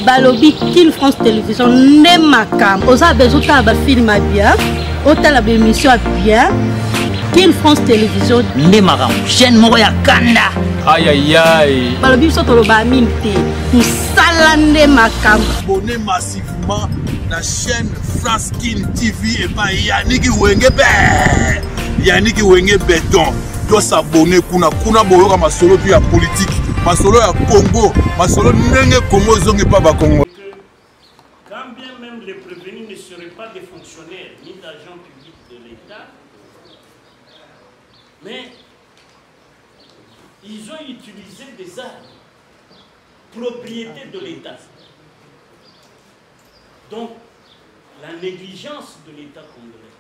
balobi King France Télévision ne makam oza besoin de film bien autant l'émission bien King France Télévision ne makam chaîne moko ya kanda aïe aïe aïe balobi so to ba minte musala ne makam abonnez massivement la chaîne France King TV et pas Yannick Wenge Béton doit s'abonner kuna boyoka masolo puis ya politique masolo ya Congo masolo ndenge Congo zonge pas ba Congo. Quand bien même les prévenus ne seraient pas des fonctionnaires ni d'agents publics de l'État, mais ils ont utilisé des armes, propriété de l'État. Donc, la négligence de l'État congolais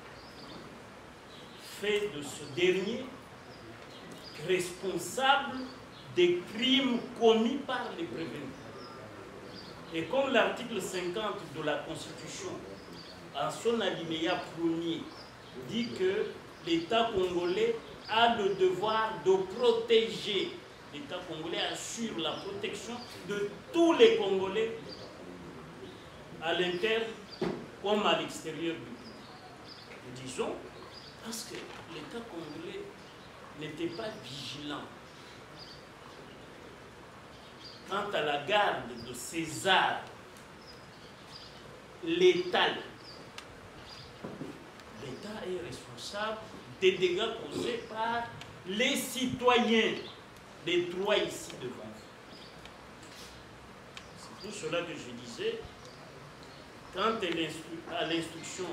fait de ce dernier responsable des crimes commis par les prévenus. Et comme l'article 50 de la Constitution, en son alinéa premier, dit que l'État congolais a le devoir de protéger, l'État congolais assure la protection de tous les Congolais à l'interne comme à l'extérieur du pays. Disons, parce que l'État congolais n'était pas vigilant quant à la garde de ces armes létales. L'État est responsable des dégâts causés par les citoyens, les trois ici devant. C'est tout cela que je disais. Quant à l'instruction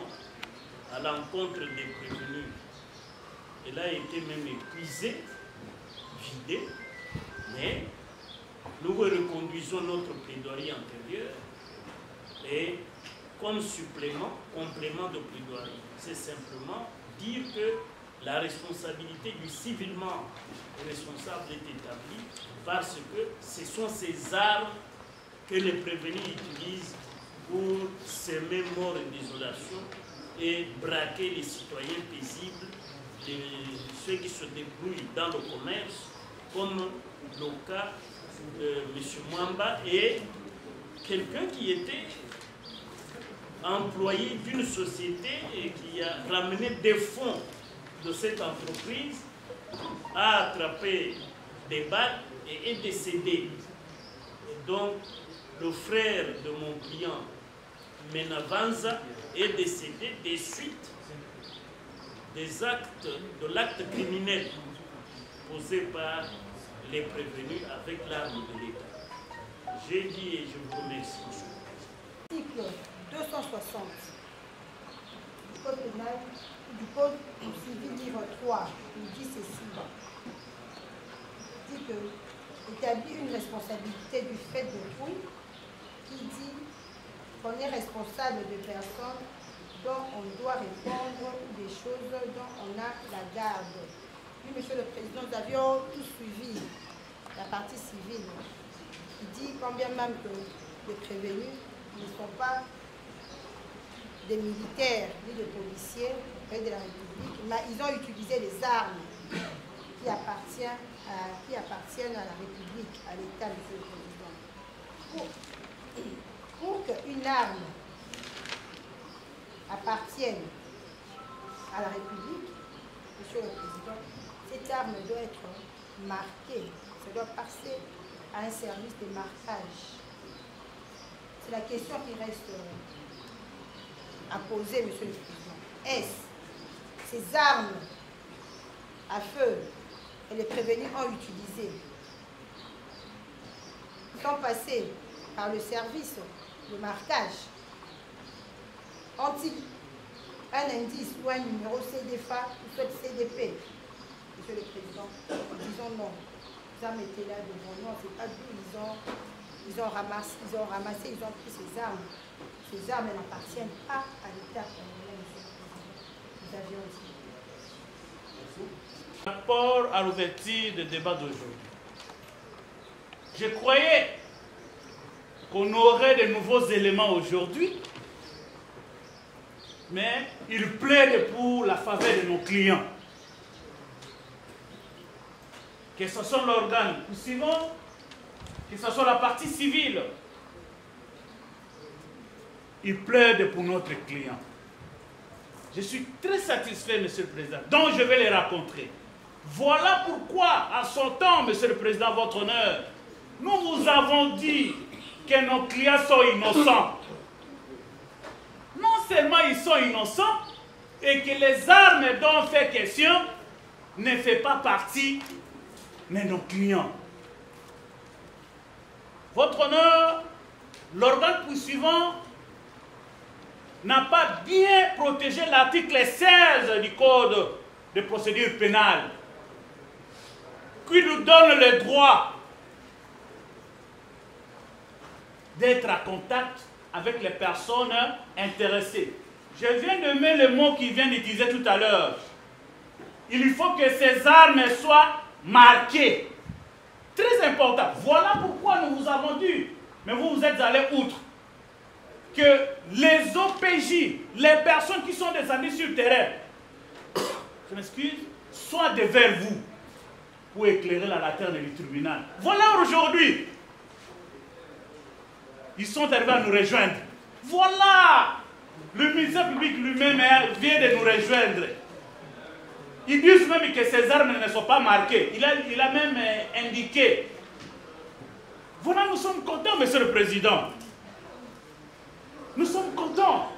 à l'encontre des prévenus, elle a été même épuisée, vidée, mais nous reconduisons notre plaidoirie antérieure et comme complément de plaidoirie, c'est simplement dire que la responsabilité du civilement responsable est établie parce que ce sont ces armes que les prévenus utilisent pour semer mort et désolation et braquer les citoyens paisibles, ceux qui se débrouillent dans le commerce, comme le cas de M. Mwamba et quelqu'un qui était employé d'une société et qui a ramené des fonds de cette entreprise, a attrapé des balles et est décédé. Et donc, le frère de mon client, Menavanza, est décédé des suites des actes, de l'acte criminel posé par les prévenus avec l'arme de l'État. J'ai dit et je vous remercie. Article 260 du Code pénal, du Code civil livre 3, il dit ceci. Il dit que établir une responsabilité du fait d'autrui, qui dit qu'on est responsable de personnes dont on doit répondre ou des choses dont on a la garde. Oui, Monsieur le Président, nous avions tous suivi la partie civile. Il dit combien même que les prévenus ne sont pas des militaires ni des policiers auprès de la République, mais ils ont utilisé les armes qui appartiennent à la République, à l'État, Monsieur le Président. Pour qu'une arme appartienne à la République, Monsieur le Président, cette arme doit être marquée, ça doit passer à un service de marquage. C'est la question qui reste à poser, Monsieur le Président. Est-ce ces armes à feu que les prévenus ont utilisées sont passées par le service de marquage? Ont-ils un indice ou un numéro CDFA ou soit CDP? Monsieur le Président, disons non. Les armes étaient là devant nous, on ne sait pas d'où ils ont ramassé, ils ont pris ces armes. Ces armes n'appartiennent pas à l'État congolais, Monsieur le Président. Nous avions aussi. Par rapport à l'ouverture des débats d'aujourd'hui, je croyais qu'on aurait de nouveaux éléments aujourd'hui, mais il plaide pour la faveur de nos clients. Que ce soit l'organe suivant, que ce soit la partie civile, il plaide pour notre client. Je suis très satisfait, Monsieur le Président, donc je vais les rencontrer. Voilà pourquoi, à son temps, Monsieur le Président, votre honneur, nous vous avons dit que nos clients sont innocents. Non seulement ils sont innocents, et que les armes dont fait question ne font pas partie de nos clients. Votre honneur, l'organe poursuivant n'a pas bien protégé l'article 16 du Code de procédure pénale, qui nous donne le droit d'être en contact avec les personnes intéressées. Je viens de mettre le mot qu'il vient d'utiliser tout à l'heure. Il faut que ces armes soient marquées. Très important. Voilà pourquoi nous vous avons dit, mais vous vous êtes allés outre, que les OPJ, les personnes qui sont descendues sur le terrain, je m'excuse, soient devant vous pour éclairer la lanterne du tribunal. Voilà aujourd'hui. Ils sont arrivés à nous rejoindre. Voilà. Le ministère public lui-même vient de nous rejoindre. Ils disent même que ces armes ne sont pas marquées. Il a même indiqué. Voilà, nous sommes contents, Monsieur le Président. Nous sommes contents.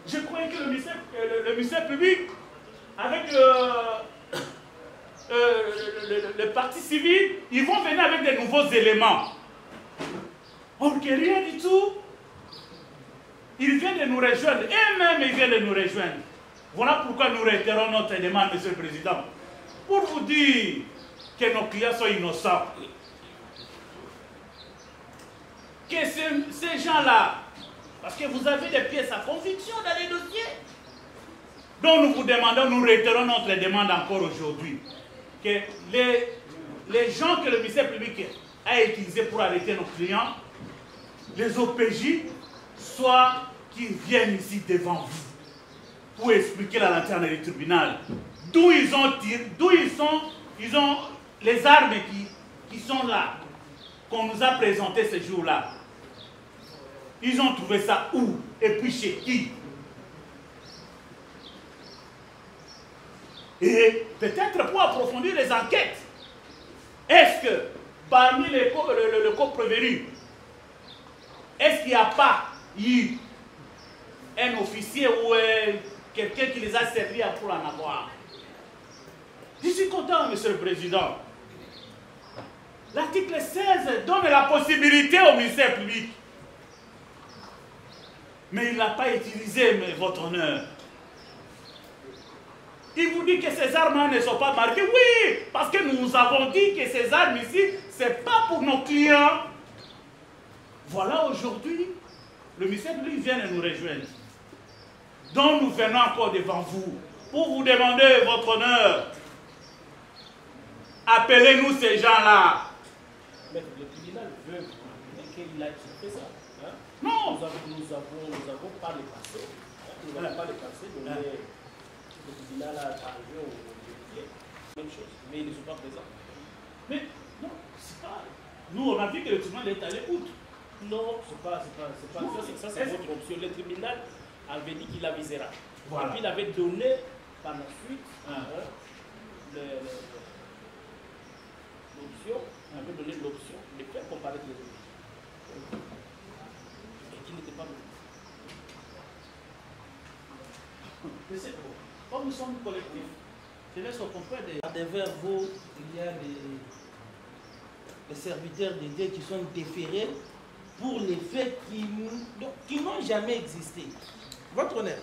Je croyais que le ministère public, avec le parti civil, ils vont venir avec de nouveaux éléments. Or que rien du tout. Ils viennent de nous rejoindre. Et même ils viennent de nous rejoindre. Voilà pourquoi nous réitérons notre demande, Monsieur le Président. Pour vous dire que nos clients sont innocents. Que ces gens-là, parce que vous avez des pièces à conviction dans les dossiers. Donc nous vous demandons, nous réitérons notre demande encore aujourd'hui. Que les gens que le ministère public a utilisés pour arrêter nos clients, les OPJ, soit qu'ils viennent ici devant vous pour expliquer la lanterne du tribunal. D'où ils ont tiré, ils ont les armes qui sont là, qu'on nous a présentées ce jour-là. Ils ont trouvé ça où? Et puis chez qui? Et peut-être pour approfondir les enquêtes, est-ce que parmi le co-prévenu, est-ce qu'il n'y a pas eu un officier ou quelqu'un qui les a servis pour en avoir? Je suis content, Monsieur le Président. L'article 16 donne la possibilité au ministère public. Mais il n'a pas utilisé, votre honneur. Il vous dit que ces armes ne sont pas marquées. Oui, parce que nous avons dit que ces armes ici, ce n'est pas pour nos clients. Voilà aujourd'hui, le ministère public vient de nous rejoindre. Donc nous venons encore devant vous pour vous demander, votre honneur, appelez-nous ces gens-là. Mais le tribunal veut qu'il aille fait ça. Hein? Non. Nous avons pas le passé. Hein? Nous n'avons pas le passé. Donc le tribunal a arrivé au vérifier. Même chose. Mais ils ne sont pas présents. Mais non, c'est pas. Nous, on a vu que le tribunal est allé outre. Non, ça c'est votre option. Le tribunal avait dit qu'il avisera. Voilà. Et puis il avait donné par la suite l'option, il avait donné l'option de faire comparaître les deux. Et qui n'était pas donné. Comme nous sommes collectifs, je laisse au compère Devers vous, il y a des serviteurs de Dieu qui sont déférés pour les faits qui n'ont jamais existé. Votre honneur,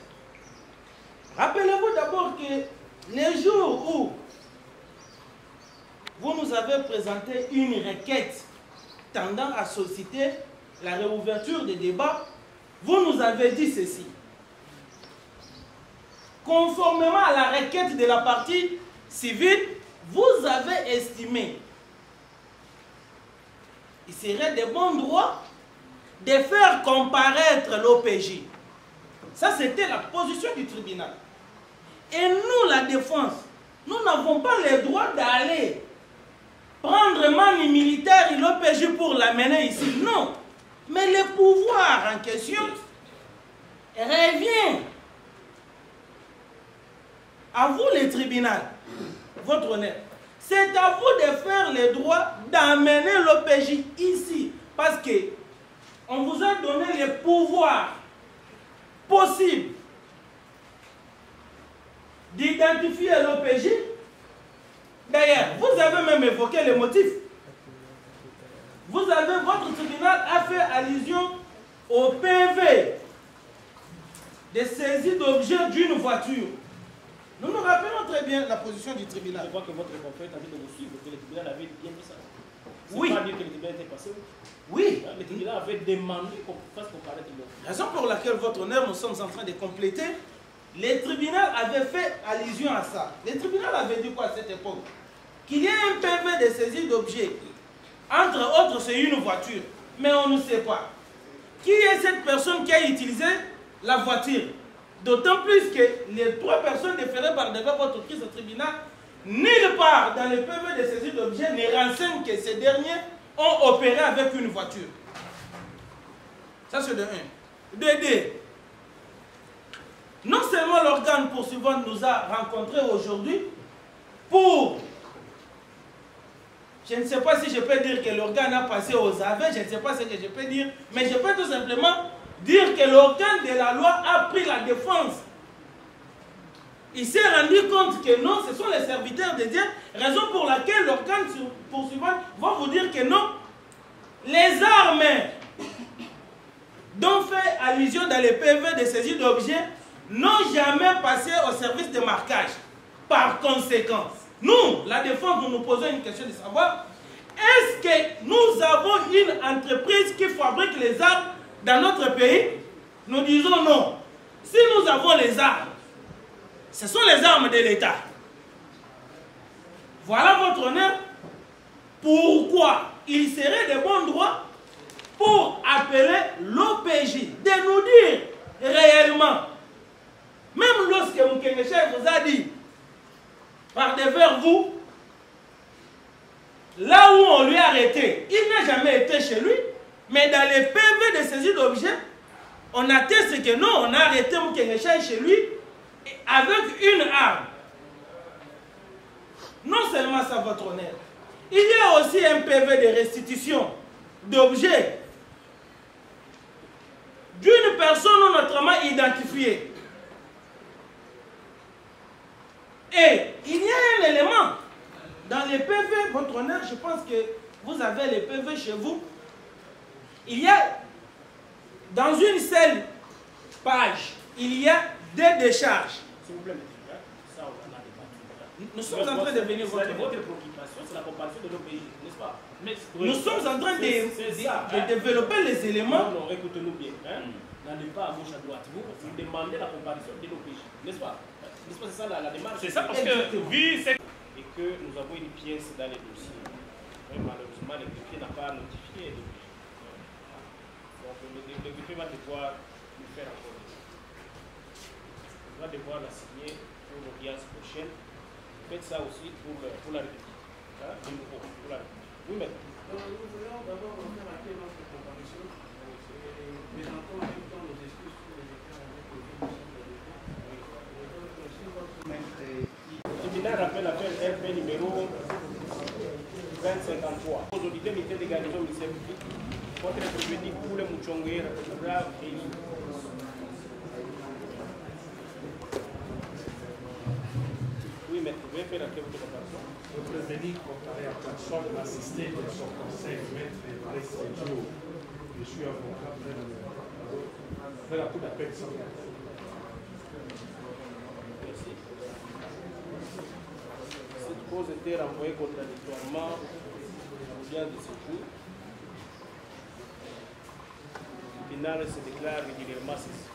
rappelez-vous d'abord que les jours où vous nous avez présenté une requête tendant à solliciter la réouverture des débats, vous nous avez dit ceci. Conformément à la requête de la partie civile, vous avez estimé il serait de bon droit de faire comparaître l'OPJ. Ça, c'était la position du tribunal. Et nous, la défense, nous n'avons pas le droit d'aller prendre Mani militaire et l'OPJ pour l'amener ici. Non. Mais le pouvoir en question revient à vous les tribunaux, votre honneur. C'est à vous de faire le droit d'amener l'OPJ ici. Parce que on vous a donné les pouvoirs possibles d'identifier l'OPJ. D'ailleurs, vous avez même évoqué les motifs. Votre tribunal a fait allusion au PV de saisie d'objets d'une voiture. Nous nous rappelons très bien la position du tribunal. Je crois que votre confrère a dit de vous suivre, que le tribunal avait bien dit ça. Oui. Pas dire que le tribunal était passé. Oui. Le tribunal avait demandé qu'on fasse comparaître l'autre. Raison pour laquelle, votre honneur, nous sommes en train de compléter. Le tribunal avait fait allusion à ça. Le tribunal avait dit quoi à cette époque? Qu'il y ait un PV de saisie d'objets. Entre autres, c'est une voiture. Mais on ne sait pas. Qui est cette personne qui a utilisé la voiture? D'autant plus que les 3 personnes déférées par devant votre prise au tribunal, nulle part dans le PV de saisie d'objets ne renseigne que ces derniers ont opéré avec une voiture. Ça, c'est de 1. De 2. Non seulement l'organe poursuivant nous a rencontrés aujourd'hui pour... Je ne sais pas si je peux dire que l'organe a passé aux aveux, je ne sais pas ce que je peux dire, mais je peux tout simplement dire que l'organe de la loi a pris la défense. Il s'est rendu compte que non, ce sont les serviteurs de Dieu, raison pour laquelle l'organe poursuivant va vous dire que non, les armes dont fait allusion dans les PV de saisie d'objets n'ont jamais passé au service de marquage. Par conséquent, nous, la défense, nous posons une question de savoir, est-ce que nous avons une entreprise qui fabrique les armes dans notre pays? Nous disons non. Si nous avons les armes, ce sont les armes de l'État. Voilà votre honneur. Pourquoi il serait de bon droit pour appeler l'OPJ de nous dire réellement, même lorsque Moukengeche vous a dit, par devers vous, là où on lui a arrêté, il n'a jamais été chez lui, mais dans les PV de saisie d'objets, on atteste que non, on a arrêté Moukengeche chez lui avec une arme. Non seulement ça, votre honneur, il y a aussi un PV de restitution d'objets d'une personne non autrement identifiée. Et il y a un élément dans les PV, votre honneur, je pense que vous avez les PV chez vous. Il y a, dans une seule page, il y a 2 décharges. S'il vous plaît, ça on en a débattu. Nous sommes en train de venir votre préoccupation, c'est la comparaison de nos pays, n'est-ce pas? Nous sommes en train de développer les éléments. Non, écoutez-nous bien. N'allez pas à gauche, à droite. Vous demandez la comparaison de nos pays, n'est-ce pas? N'est-ce pas, c'est ça la démarche? C'est ça, parce que vu c'est... Et que nous avons une pièce dans les dossiers. Mais malheureusement, le greffier n'a pas notifié les dossiers. Donc le greffier va devoir le faire encore. Il va devoir la signer pour l'audience prochaine. Faites ça aussi pour la République. Hein? Pour la République. Oui, mais... Nous voulons d'abord faire acter notre comparaison. Présentons en même temps nos excuses pour les écarts avec le tribunal rappelle l'affaire RP numéro 2053. Aux auditeurs militaires de garnison ministère public, contre le prévenu pour le Mouchongé, Rav Eli. Oui, mais vous pouvez faire la votre comparaison. Le prévenu comparé à personne assisté de son conseil, maître Séjour. Je suis avocat de la Cour d'appel sans. Cette cause était renvoyée contradictoirement à l'audience de secours. Le tribunal se déclare régulièrement saisi.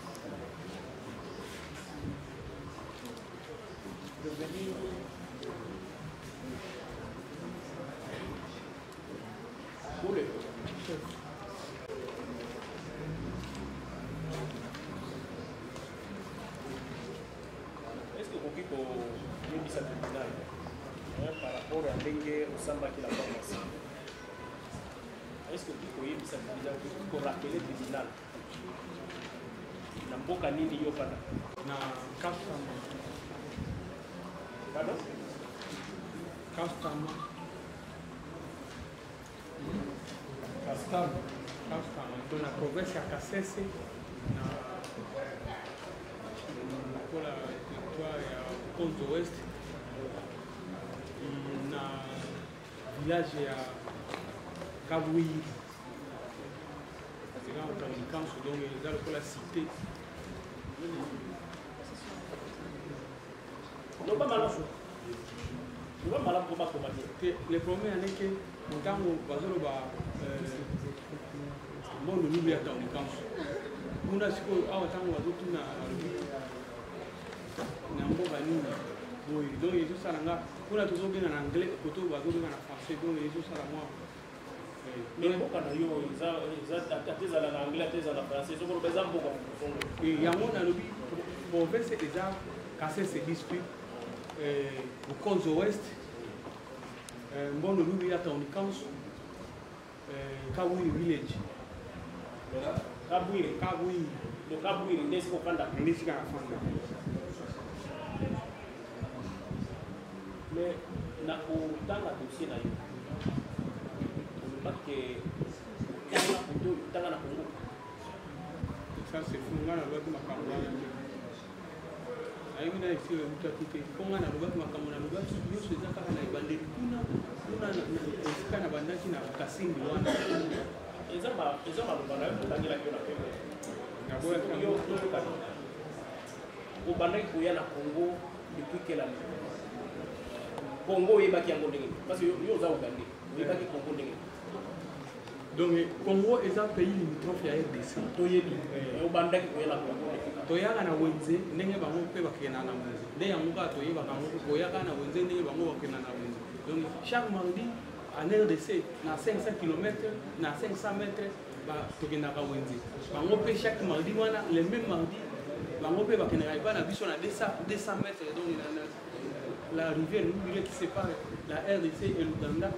Est-ce que vous pouvez dire ça tribunal par rapport à Dengue au Samba qui l'a pas passé? Est-ce que vous pouvez dire ça tribunal pour rappeler le tribunal? na mboka nini yo pana na Kastama. pardon Kastama. Kastama. Iko na province ya Kasese na kola territoire ya Konzo West na village ya Kabui. C'est là où on a donc ils ont la cité. non pas malin pour pas Le problème est que quand on va dans le monde nous lui attend du camp. Nous là c'est quoi ah tant on va tout na mboka nini. Oui donc ils sont là nga kuna toujours bien en anglais koto va bien en français donc ils sont là moi. Mais mboka na yo ateza na anglais ateza na français so ko beza mboka et yango na lobi province eza Kasese district au Konzo West Mbono Lubi ya Town Council Kabui village Kabui do Kabui ndesi ko kanda ndesi kana fanda mais na utanga dossier na yo que tanga na Congo ça c'est funga na lobaki makambo ayi mina isi le mutatuke funga na lobaki makambo na lobaki yoso eza kaka na ibandeli kuna esika na bandaki na kasindi wana eza maloba na yo totangela yo na pembe na boya yo totokani obandaki koya na Congo depuis quelle année Congo oyebaki yango ndenge parce que yo oza Uganda oyebaki Congo ndenge. Donc Congo est un pays limitrophe à RDC. Toyebi obandaki koyela Congo. Toyaka na wenze ndenge bango pe bakena na wenze. Nde yango ka toyeba bango koyaka na wenze ndenge bango bakena na wenze. Donc chaque mardi en RDC na 500 km na 500 mètres ba tokena ka wenze. Bango pe chaque mardi wana le même mardi bango pe bakena ka na biso na 200 mètres donc la rivière Lubire qui sépare la RDC et l'Ouganda.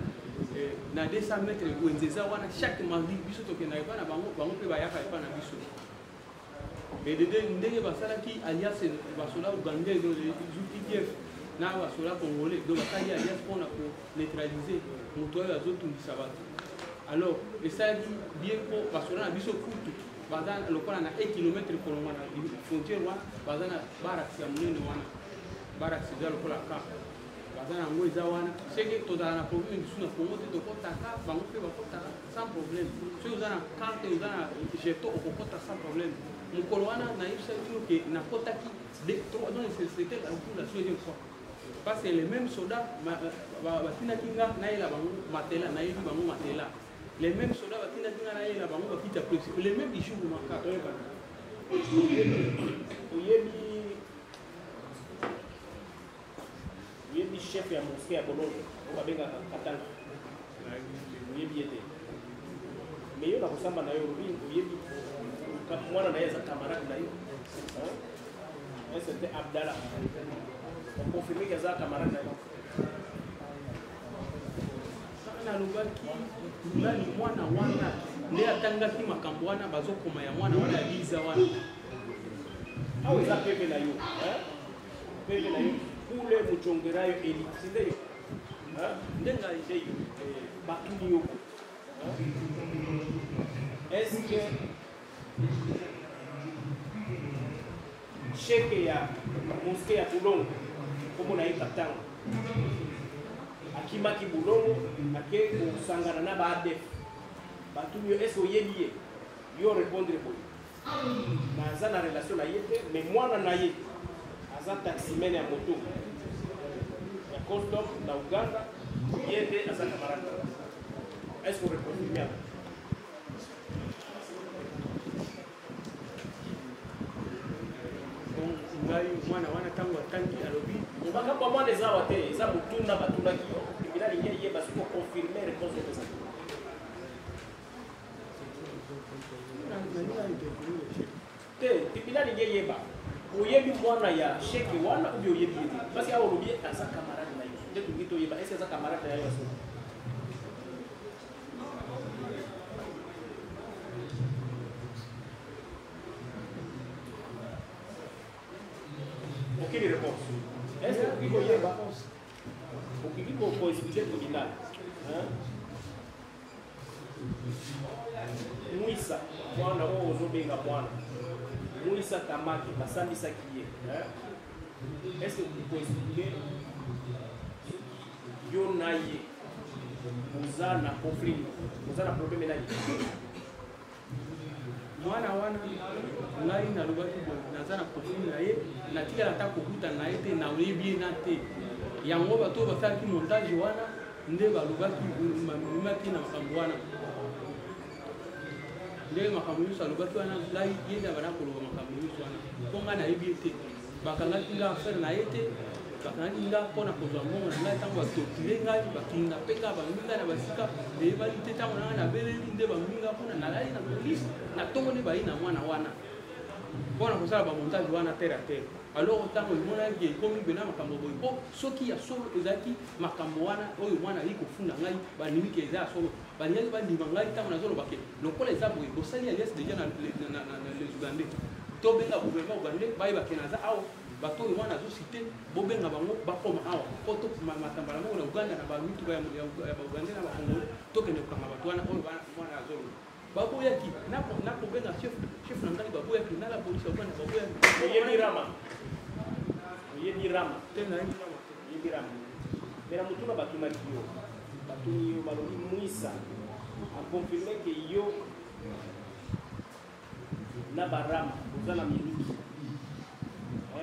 Na 200 mètres wenzeza wana chaque mardi biso tokenda epa na bango pe bayaka epa na biso et ndenge basalaki alliance basola ougandais donc les UPDF na basola congolais donc basali alliance mpona ko neutraliser moto oyo azotungisa bato alors esalaki bien mpo basola na biso kutu baza lokola na 1 kilomètre kolonga na frontière wana baza na baraks ya monene wana baraks eza lokola ka bazana ngo eza wana seke tozala na problème biso na Congo te tokotaka bango mpe bakotaka sans problème soki oza na carte oza na jeton okokota sans problème mokolo wana nayebisa bino ke nakotaki donc c'était pour la deuxième fois parce que les mêmes soldats batinaki nga nayela bango matela nayebi bango matela les mêmes soldats batinaki nga nayela bango bakita presi les mêmes jours makaka oyebi chef ya mosquée ya Bolonge babengaka Katanga oyebi ete mais yo na kosamba na yo oyebi mwana na ye eza camarade na yo c'était Abdallah okonfirme ke aza camarade na yo nalobaki nani mwana wana nde atangaki makambo wana bazokoma ya mwana wana ya liza wana awa eza pepe na yo pepe na yo kule muchongerayo elitinde yo ndenga ide yo batuni yo est-ce que cheke ya mosquée ya Bulongo komo na Katanga akimaki Bulongo ake kusangana na baadef batuni yo est-ce oyebi ye yo répondre boy naza na relation na ye te mais mwana na ye aza taximen ya moto ya custom na Uganda yende aza camarade est-ce que vous répondez bien ngai mwana wana tango atangi alobi makambo mwana eza wa te eza motunda batundaki yo tribunal ingeli yeba soki oconfirme réponse eza te tribunal ingeli yeba oyebi mwana ya sheke wana ubi oyebi yete parce que awa olobi aza camarade na yo nde tungi toyeba ese aza camarade na yo yaso Aucune réponse. Est-ce que vous voyez la réponse? Pour expliquer le tribunal. Mouissa, moi, on a un peu Mouissa Tamaki, Bassami Sakiye. Est-ce que vous pouvez expliquer Yonaye, vous avez un conflit, vous avez un problème là? Mwana wana ngai na lubaki bo naza na profil na ye natika ata kokuta na ye te na oyebi na te yango bato basalaki montage wana nde balubaki mamaki na makambo wana nde makambo nyonso alobaki wana ngai ye nde abana koloba makambo nyonso wana mpo ngai nayebi ye te bakangaki nga affaire na ye te bakangaki nga mpona kozwa mbongo na ngai ntango batokile ngai bakinga mpe nga bamemi ngai na basika eyebali te ntango na ngai nabeleli nde bamemi nga mpona nalali na polise na ntongo nde bayi na mwana wana mpona kosala bamontage wana terre à terre alors ntango emonaki ekomi bena makambo boye mpo soki ya solo ezalaki makambo wana oyo mwana ali kofunda ngai banimiki eza ya solo balingaki bandima ngai ntango nazolobake lokola eza boye bosali alias deja na les ugandais tobenga gouvernement ugandais bayebake naza awa bato oyo wana azosite bobenga bango bakoma awa mpo matambala mongo na uganda na bamituka ya baugandais na bakongole tokende kokanga bato wana oyo mwana azoloba baboyaki nakobenga chef na ngai baboyaki na la polisi ya uganda baboyaki oyebi rama te nayebi rama te oyebi rama mena motuna batumaki yo batuni yo balobi mwisa akonfirme ke yo na barama oza na minduki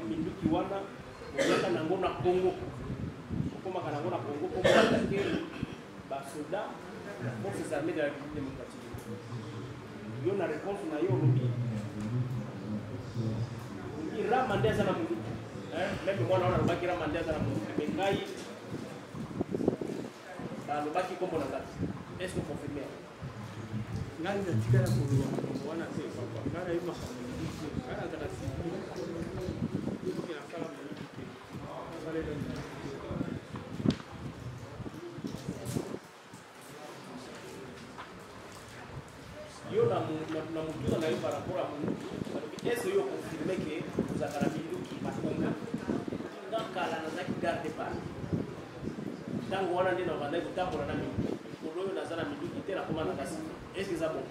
minduki wana ozaka nango na Congo okomaka nango na Congo mpo moatake basoda forces armées de la République démocratique yo na réponse na yo olobi rama nde aza na minduki même mwana wana alobaki rama nde aza na minduki me ngai balobaki kombo na ngai est ce que confirme ngai natikala koloba makambo wana te papa ngai nayebi makambo minduki ngai nazaka yo na mutuka na yo par rapport à Munduki est-ce que yo confirme que vous avez la Munduki makonga dans kala nazaki garde pas tango wana nde na vanda kutambola na Munduki oloyo nazana Munduki te na koma na kasi est-ce que ça bon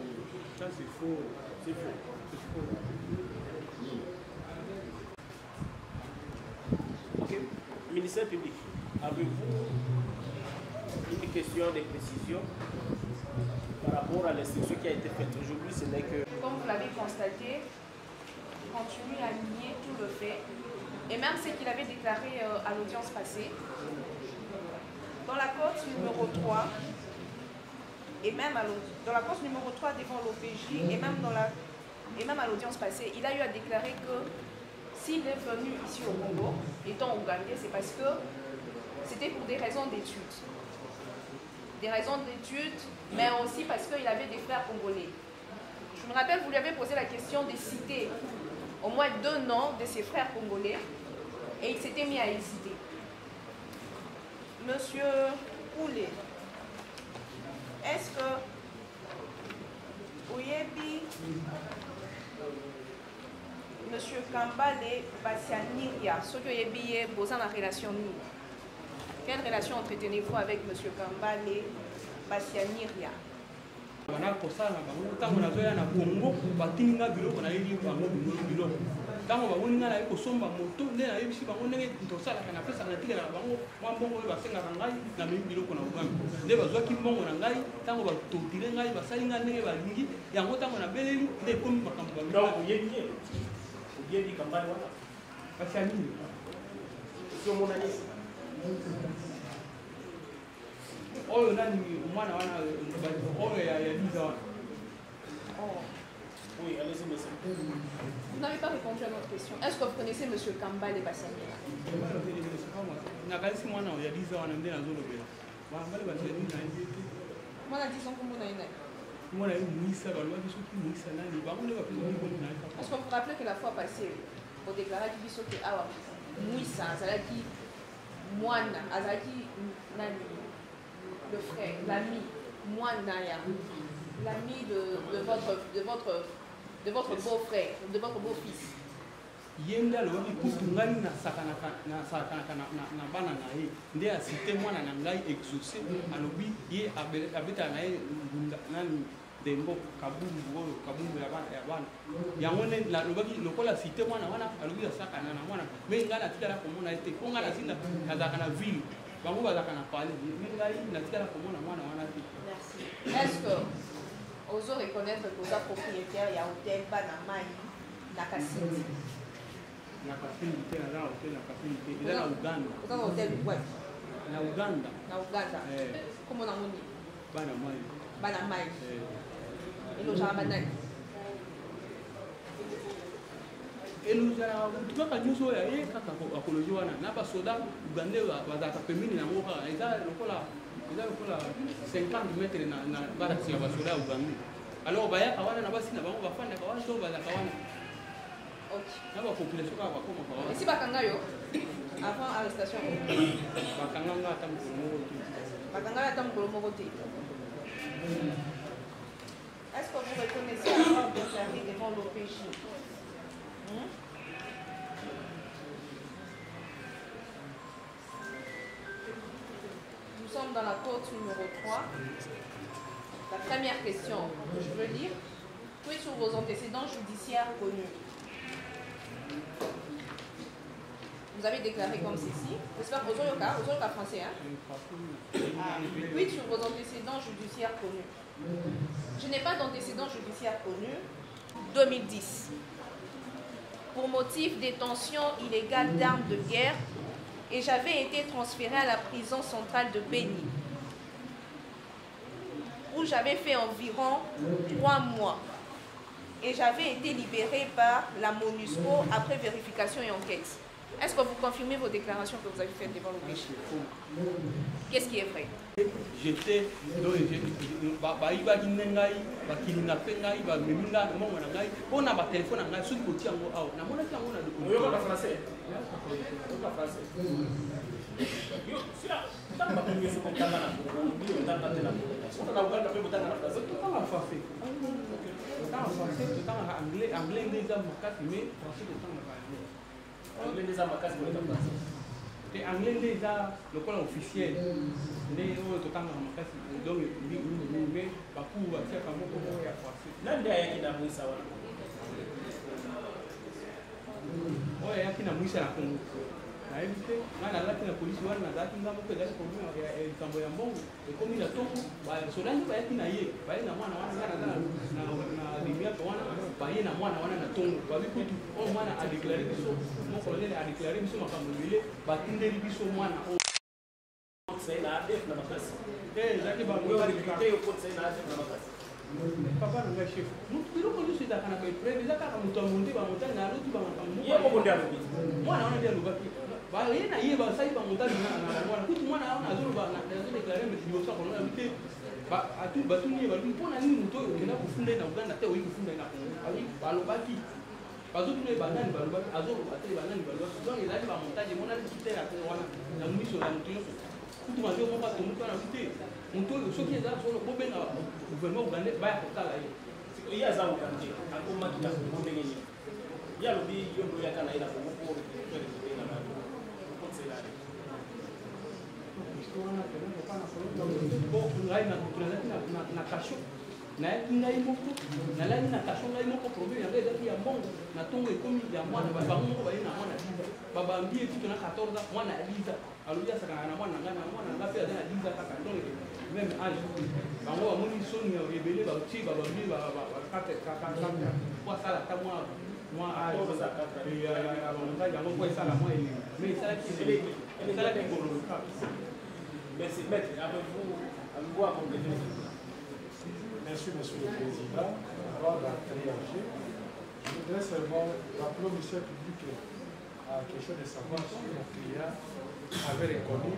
ça c'est faux c'est faux OK ministère public avez-vous une question de précision par rapport à l'instruction qui a été faite aujourd'hui? Ce n'est que... Comme vous l'avez constaté, continue à nier tout le fait. Et même ce qu'il avait déclaré à l'audience passée. Dans la cote numéro 3, et même dans la cote numéro 3 devant l'OPJ, et même à l'audience passée, il a eu à déclarer que s'il est venu ici au Congo, étant ougandais, c'est parce que c'était pour des raisons d'études. Des raisons d'études, mais aussi parce qu'il avait des frères congolais. Je me rappelle, vous lui avez posé la question de citer au moins 2 noms de ses frères congolais et il s'était mis à hésiter. Monsieur Koulé, est-ce que Oyebi, Monsieur Kambale Bassianiria, ce que Oyebi est posé en relation nous? Quelle relation entretenez-vous avec M. Kambale Bassianiria? Wana kosala bango tango nazoya na Congo batinga biloko na yeli bango biloko tango bawoninga na ekosomba moto nde na yebisi bango ndenge tosalaka na pesa na tika na bango mwa mbongo oyo basengaka ngai na memi biloko na Uganda nde bazwaki mbongo na ngai tango batotile ngai basali ngai ndenge balingi yango tango na beleli nde ekomi makambo donc oyebi Kambale wana Bassianiria siomona nini oyo nani mwana wana oyo ya Liza wana. Oui, allez-y, monsieur. Vous n'avez pas répondu à notre question. Est-ce que vous connaissez M. Kambale Bassianiria? nakalisi mwana ya Liza wana nde nazolobela Kambale Bassianiria na nzete mwana 10 ans kombo na ye nani? mwana ye Moïsa balobaki soki Moïsa nani bango nde bapesa mikolo na ye. Est-ce que vous vous rappelez que la fois passée odéclaraki biso ke awa Moïsa azalaki mwana azalaki nani le frère, l'ami, Mwanaya, l'ami de votre beau-frère, de votre beau-fils. yende alobaki kutu ngai nasakanaka na bana na ye nde asite mwana na ngai exaucé alobi ye abetaka na ye nani dembo kabumbu ya bana yango nde alobaki lokola asite mwana wana alobi asakana na mwana me ngai natikala komona ye te mpo ngai nasinda nazalaka na ville bango bazalaka na palais me ngai natikala komona mwana wana te. Est-ce que ozo reconnaître que oza propriétaire ya hôtel bana mai na Kasindi? Na Kasindi te, na hôtel na Kasindi te, eza na Uganda. Oza na hôtel wapi? Na Uganda. Na Uganda. Comment na moni? Bana mai. Bana mai. Elojaka banani? eluzala kaka nyonso oyo ye kaka akolozi wana na basoda ugande bazalaka pembeni yango kaka eza lokola 50 metre na barasi ya basoda ya ugande alors bayaka wana na basi na bango bafandaka wana to bazalaka wana na bapopulation kaka bakomaka wana esi bakanga yo avant arrestation bakanga nga ata mokolo moko te bakanga yo ata mokolo moko te. Est-ce que vous reconnaissez avoir déclaré devant l'OPJ? Nous sommes dans la courte numéro 3. La première question que je veux lire. Quid sur vos antécédents judiciaires connus? Vous avez déclaré comme ceci. J'espère que vous avez français. Hein? Quid sur vos antécédents judiciaires connus? Je n'ai pas d'antécédents judiciaires connus. 2010. Pour motif de détention illégale d'armes de guerre et j'avais été transféré à la prison centrale de Béni où j'avais fait environ 3 mois et j'avais été libéré par la MONUSCO après vérification et enquête. Est-ce que vous confirmez vos déclarations que vous avez faites devant le péché? Qu'est-ce qui est vrai? J'étais baibaki ngai bakilingape ngai bameminga na mama na ngai mpona batelefone na ngai soki kotia yango awa namonaki yango na français anglais nde eza makasi mais français totangaka anglais nde eza makasi te anglais nde eza lokola officiel nde oyo totangaka makasi donc mais bakuu batiaka moko ya français nande ayaki na mwisa wana oyo ayaki na mwisa na Congo nayebi te ngai nazalaki na polisi wana nazalaki nga moko ezali problème ya likambo ya mbongo ekomi na ntongo basoda nde bayaki na ye baye na mwana wana ngai naza na limiape wana baye na mwana wana na ntongo babi kutu oyo mwana adeklare biso mo colonel adeklare biso makambo ebele batindeli biso mwana oyo ezalaki papa na ngai chef biloko nyonso ezalaka na baepreve eza kaka moto ya monde bamontani na aloti mwana wana nde alobaki baye na ye basali bamontani na mwana kutu mwana wana azoloba azodeklare liboso ya kolona te batuni ye balobi mpona nini moto oyo okenda kofunda ye na uganda te oyi kofunda ye na kongo balobaki bazotuna ye banani balobaki azoloba te banani balobaki donc ezali bamontage emonani kitere wana na miso ya moto nyonso kutu mazio moko atomuki wana te moto oyo soki eza solo bobenga gouvernement ugandais baya kotala ye ye aza ugande akomaki na kongo ndenge nini ye alobi yo ndoyaka na ye na kongo mpo ngai nazalaki na kasho nayaki ngai moko nalali na kasho ngai moko problème yango ezalaki ya mbongo na ntongo ekomi ya mwana bango moko baye na mwana liza babambi ekuto na 14 mwana ya liza alobi asakanga na mwana ngai mpe aza na liza kaka donc même age bango bamoni soni ebele bauti babambi po asala ata mwa age yango po esala mwa elengi mais esalaki kololoka. Merci, maître. Avez-vous à compléter? Merci, monsieur le président. Avant d'entrer en jeu, je voudrais seulement rappeler au monsieur public à question de savoir si mon client avait reconnu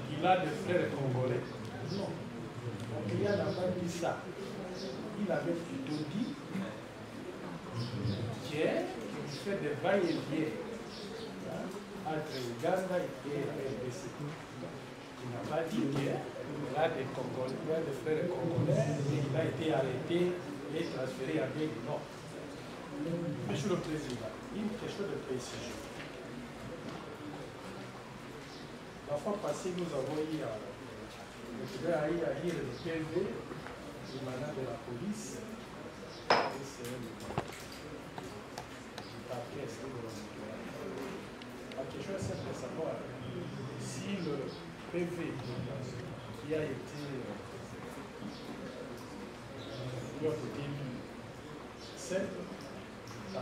qu'il a des frères congolais. Non, mon client n'a pas dit ça. Il avait plutôt dit qu'il fait des va-et-vient entre Uganda et RDC. Il n'a pas dit qu'il a des frères congolais et il a été arrêté et transféré à Béni. Non. Monsieur le Président, une question de précision. La fois passée, nous avons eu le PV du mandat de la police. La question est simple de savoir si le PV qui a été lors de 2007, le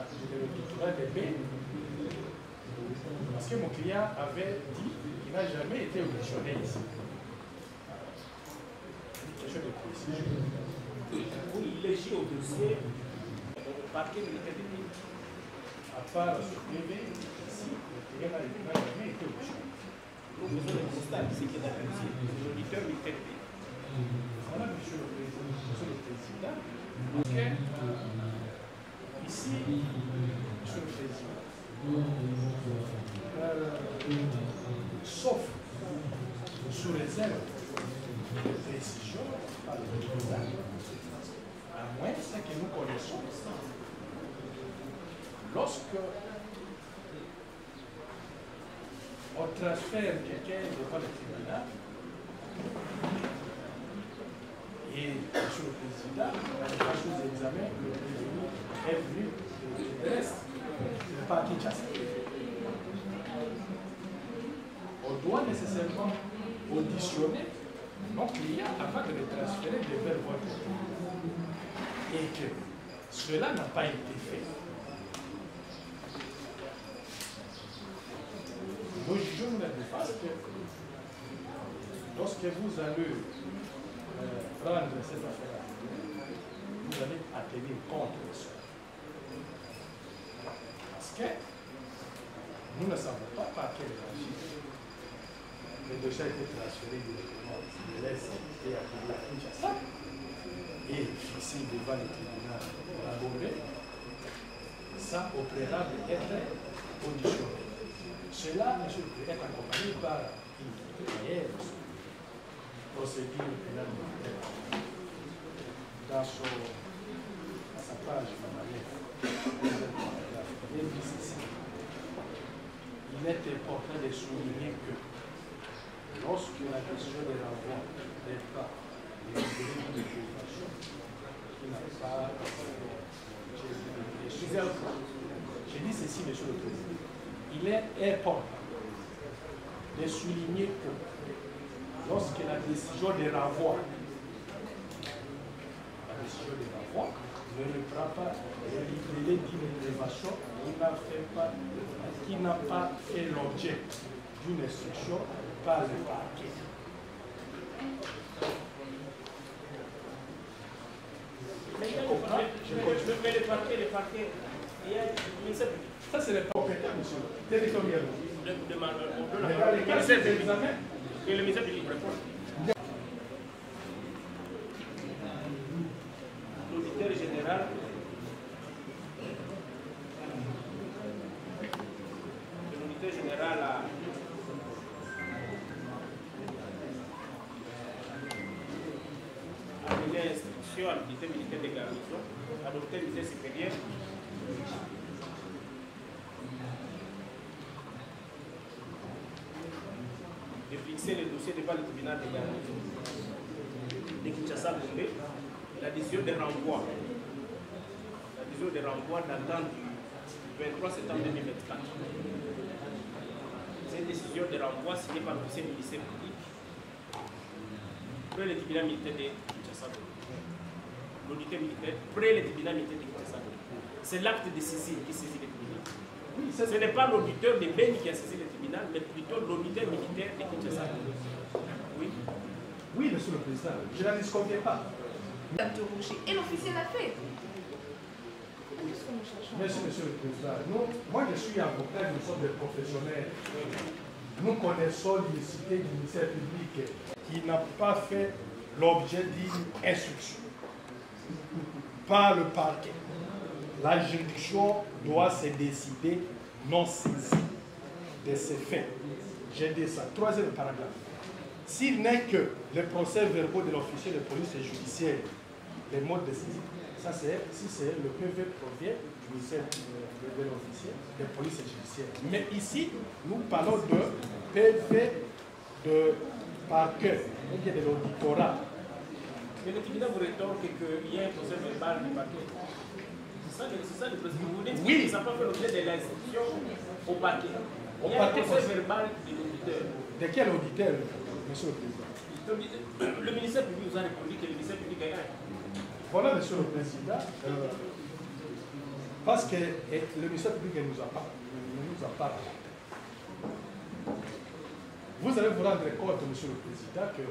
des baies, parce que mon client avait dit qu'il n'a jamais été auditionné ici. Une question de précision. Pour léger au dossier, le parquet militaire de pays. À part ce PV, ici, le client n'a jamais été auditionné. Nous besoin de constater ce qui est dans le dossier. L'auditeur militaire de pays. Voilà, Monsieur le Président. Okay. Ici, Monsieur le Président, sauf sous réserve de précision par le président, à moins ce que nous connaissons, lorsque on transfère quelqu'un devant le tribunal, et Monsieur le Président, la déclaration des examens, le président est venu de l'Est, pas à Kinshasa. On doit nécessairement auditionner nos clients avant de les transférer vers votre pays. Et que cela n'a pas été fait. Nous jugeons la défense que lorsque vous allez prendre cette affaire, vous allez tenir compte de ça. Parce que nous ne savons pas par quel régime le dossier a été transféré directement de l'Est et appelé à Kinshasa et fixé devant le tribunal de la Gombe, sans au préalable être auditionné. Cela est accompagné par une procédure pénale militaire dans sa page il est important de souligner que lorsque la question de renvoi n'est pas de publication, qui n'a pas je dis ceci, Monsieur le Président. Il est important de souligner que lorsque la décision de renvoi ne reprend pas le délai d'intervention qui n'a pas fait l'objet d'une instruction par le parquet. Mais le parquet, il y a une seule. Ça, c'est le compétent, monsieur. Territorial. Et le ministère public répond. L'auditeur général a donné instruction à l'unité militaire de garnison, à l'autorité supérieure de fixer le dossier devant le tribunal de garnison de Kinshasa-Gombe, la décision de renvoi. La décision de renvoi datant du 23 septembre 2024. Cette décision de renvoi signée par l'officier ministère public près le tribunal militaire de Kinshasa-Gombe. L'auditeur militaire près le tribunal militaire de Kinshasa-Gombe. C'est l'acte de saisine qui saisit le tribunal. Oui, ce n'est pas l'auditeur de Beni qui a saisi le tribunal, mais plutôt l'auditeur militaire de Kinshasa-Gombe. Oui. Oui, Monsieur le Président, je ne la disconviens pas. Et l'officier l'a fait. Monsieur le Président, moi je suis avocat, nous sommes des professionnels. Nous connaissons l'unicité du ministère public qui n'a pas fait l'objet d'une instruction par le parquet. La juridiction doit se décider non saisie de ces faits. J'ai dit ça. Troisième paragraphe. S'il n'est que les procès verbaux de l'officier de police judiciaire, les modes de saisie, Ça, si c'est le PV provient du ministère de l'officier, des polices judiciaires. Mais ici, nous parlons de PV de parquet, ou bien de l'auditorat. Mais le tribunal vous rétorque qu'il y a un procès verbal du parquet. C'est ça le procès. Vous dites que ça peut faire l'objet de l'instruction au parquet. Il y a un procès verbal de l'auditeur. De quel auditeur, monsieur le président? Le ministère public vous a répondu que le ministère public a gagné. Voilà, monsieur le président, parce que le ministère public ne nous a pas rapporté. Vous allez vous rendre compte, monsieur le président, que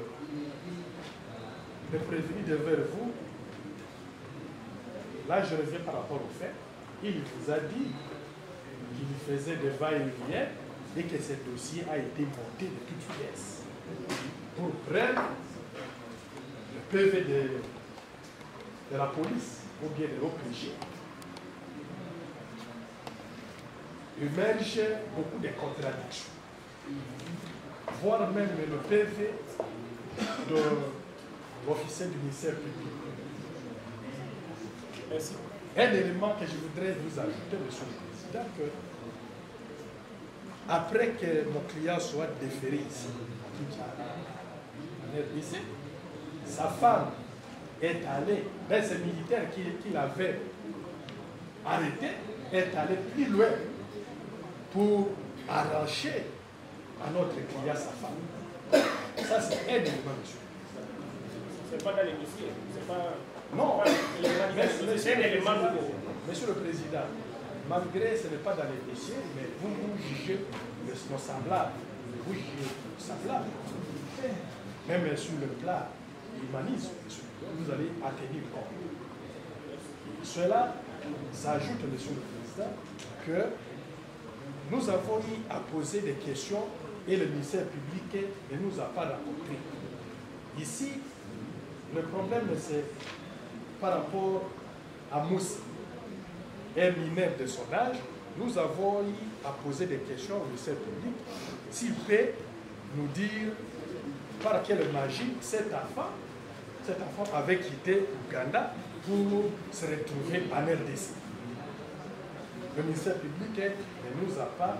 le prévenu devant vous, là je reviens par rapport au fait, il vous a dit qu'il faisait des va-et-vient et que ce dossier a été monté de toutes pièces pour prendre le PV de la police ou bien de l'OPG. Émerge beaucoup de contradictions, voire même le PV de l'officier du ministère public. Merci. Un élément que je voudrais vous ajouter, monsieur le président, que après que mon client soit déféré ici, sa femme est allée, ben ce militaire qu'il avait arrêté, est allé plus loin pour arracher à notre client sa femme. Ça, c'est un élément, monsieur. C'est pas dans les dossiers. C'est pas. Non, c'est un élément nouveau. Monsieur le Président, malgré ce n'est pas dans les dossiers, mais vous jugez nos semblables. Vous jugez nos semblables. Même sur le plan humanisme, vous allez en tenir compte. Cela s'ajoute, monsieur le Président, que nous avons eu à poser des questions et le ministère public ne nous a pas rencontrés. Ici, le problème, c'est par rapport à Moussi, un mineur de son âge. Nous avons eu à poser des questions au ministère public s'il peut nous dire par quelle magie cet enfant avait quitté Ouganda pour se retrouver en RDC. Le ministère public ne nous a pas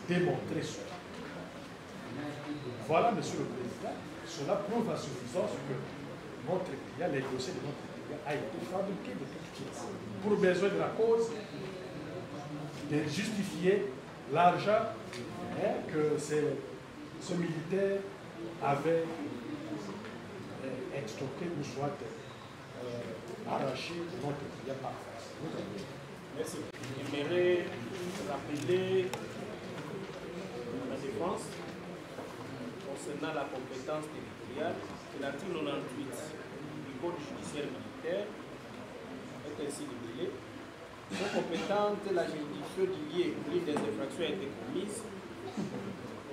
démontré cela. Voilà, monsieur le Président, cela prouve à suffisance que notre client, les dossiers de notre client a été fabriqué de toutes pièces pour besoin de la cause, de justifier l'argent que ce militaire avait extorqué ou soit arraché de notre client par force. Merci. J'aimerais rappeler la défense concernant la compétence territoriale que l'article 98 du Code judiciaire militaire est ainsi libellé. Sont compétentes la juridiction du lieu où l'une des infractions a été commise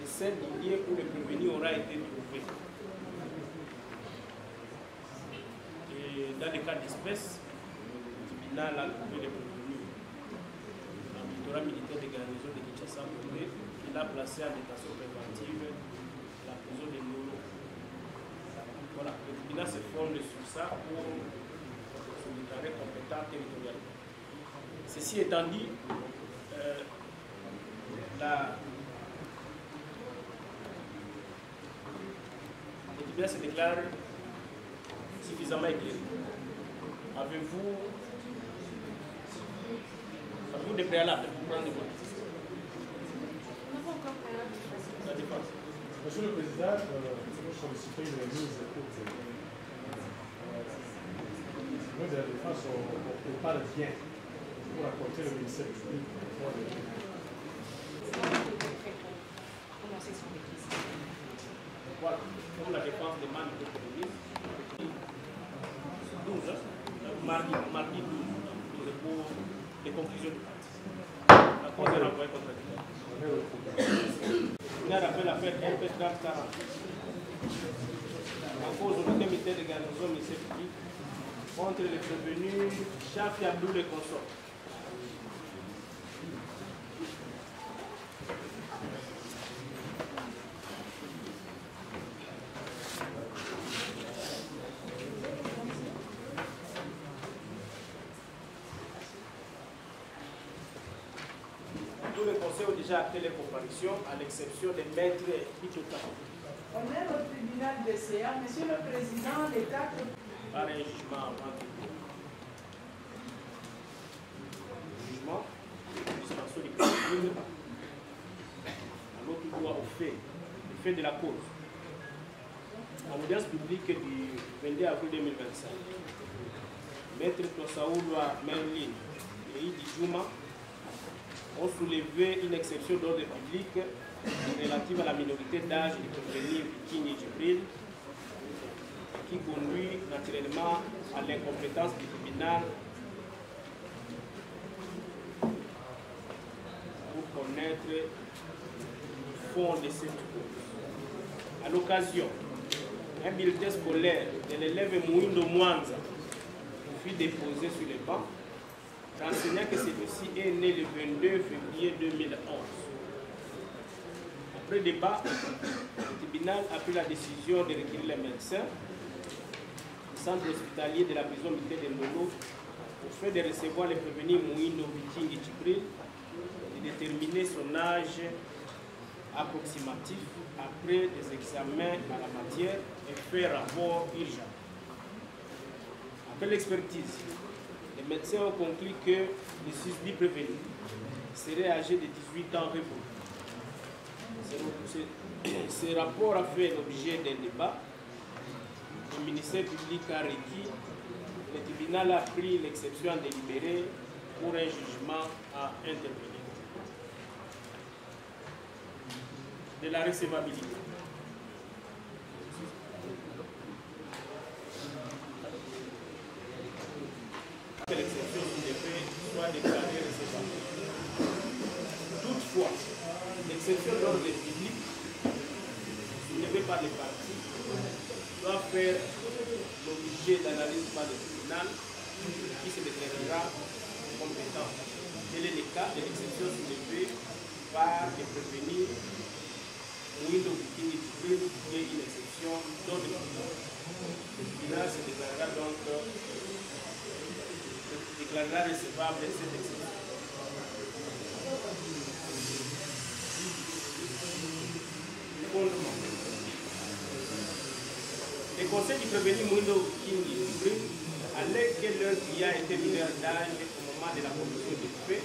et celle du lieu où le prévenu aura été trouvé. Et dans les cas d'espèce, le tribunal a trouvé les prévenus. L'auditorat militaire de garnison de Kinshasa, il a placé en détention préventive la prison de Lolo. Voilà, le tribunal se fonde sur ça pour se déclarer compétent territorialement. Ceci étant dit, le tribunal se déclare suffisamment éclairé. Avez-vous des préalables pour prendre des votes? La défense. Monsieur le Président, nous sollicitons une remise pour que nous, de la défense, on prépare bien pour apporter le ministère public. Voilà, comme la défense demande que le ministre, 12, mardi 12, pour les conclusions du parti. La cause est renvoyée contradictoire. On a rappelé l'affaire MP 3040. En cause au comité de garnison ministère public contre les prévenus Chafi Abdoul et consorts. Tous les conseils ont déjà acté les comparaisons, à l'exception des maîtres Pitota. On est au tribunal de CA. Monsieur le Président, les 4... Par un jugement avant tout. Jugement, suspension des crimes, à l'autre droit au fait, le fait de la cause. En audience publique du 22 avril 2025, Maître Tosaoulwa Merlin et Idi Juma ont soulevé une exception d'ordre public relative à la minorité d'âge du prévenu Viking Djibril, qui conduit naturellement à l'incompétence du tribunal pour connaître le fond de cette cause. À l'occasion, un bulletin scolaire de l'élève Mouindo Mwanza fut déposé sur les bancs, renseignant que celui-ci est né le 22 février 2011. Après débat, le tribunal a pris la décision de requérir les médecins du centre hospitalier de la prison militaire de Molo au fait de recevoir les prévenus Mouindo Viking Djibril et de déterminer son âge approximatif après des examens à la matière et faire rapport urgent. Après l'expertise, les médecins ont conclu que le susdit prévenu serait âgé de 18 ans révolu. Ce rapport a fait l'objet d'un débat. Le ministère public a requis, le tribunal a pris l'exception à délibérer pour un jugement à intervenir. De la recevabilité. Que l'exception sur les faits soit déclarée recevable. Toutefois, l'exception d'ordre public soulevée par les parties doit faire l'objet d'analyse par le tribunal qui se déterminera compétent. Tel est le cas de l'exception soulevée par les prévenus Mouindo Viking Djibril, qui est une exception d'ordre public. Le tribunal se déclarera donc recevable de cette exception. Fondement. Les conseils du prévenu Mouindo Viking Djibril, alors que leur client était mineur d'âge au moment de la commission des faits,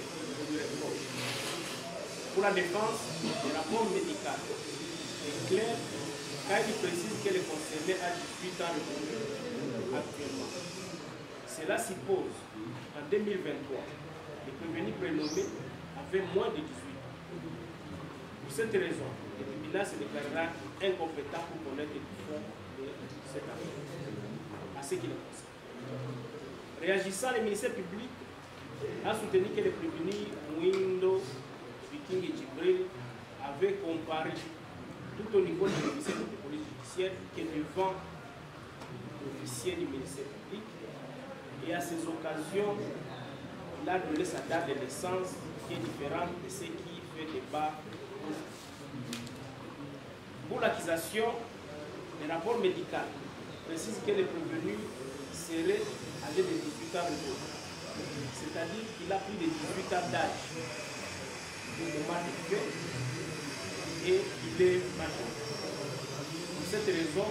lui répondent. Pour la défense, le rapport médical est clair car il précise que le concerné a 18 ans actuellement. Cela suppose en 2023, le prévenu prénommé avait moins de 18 ans. Pour cette raison, le tribunal se déclarera incompétent pour connaître le fond de cette affaire, à ce qui le concerne. Réagissant, le ministère public a soutenu que le prévenu Mouindo Viking Djibril avait comparé tout au niveau de l'officier de police judiciaire que devant l'officier du ministère public, et à ces occasions, il a donné sa date de naissance qui est différente de ce qui fait débat. Pour l'accusation, le rapport médical précise que le prévenu serait âgé de 18 ans, c'est-à-dire qu'il a plus de 18 ans d'âge au moment du fait et il est majeur. Pour cette raison,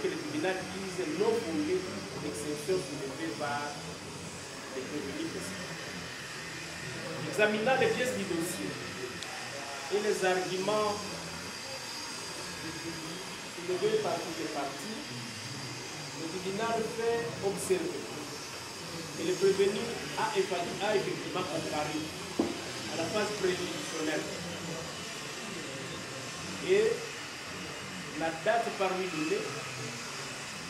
que le tribunal dise non fondé l'exception soulevée par les prévenus précédents. Examinant les pièces du dossier et les arguments soulevés par toutes les parties, le tribunal fait observer que le prévenu a effectivement comparé à la phase préjudicielle et la date par lui donnée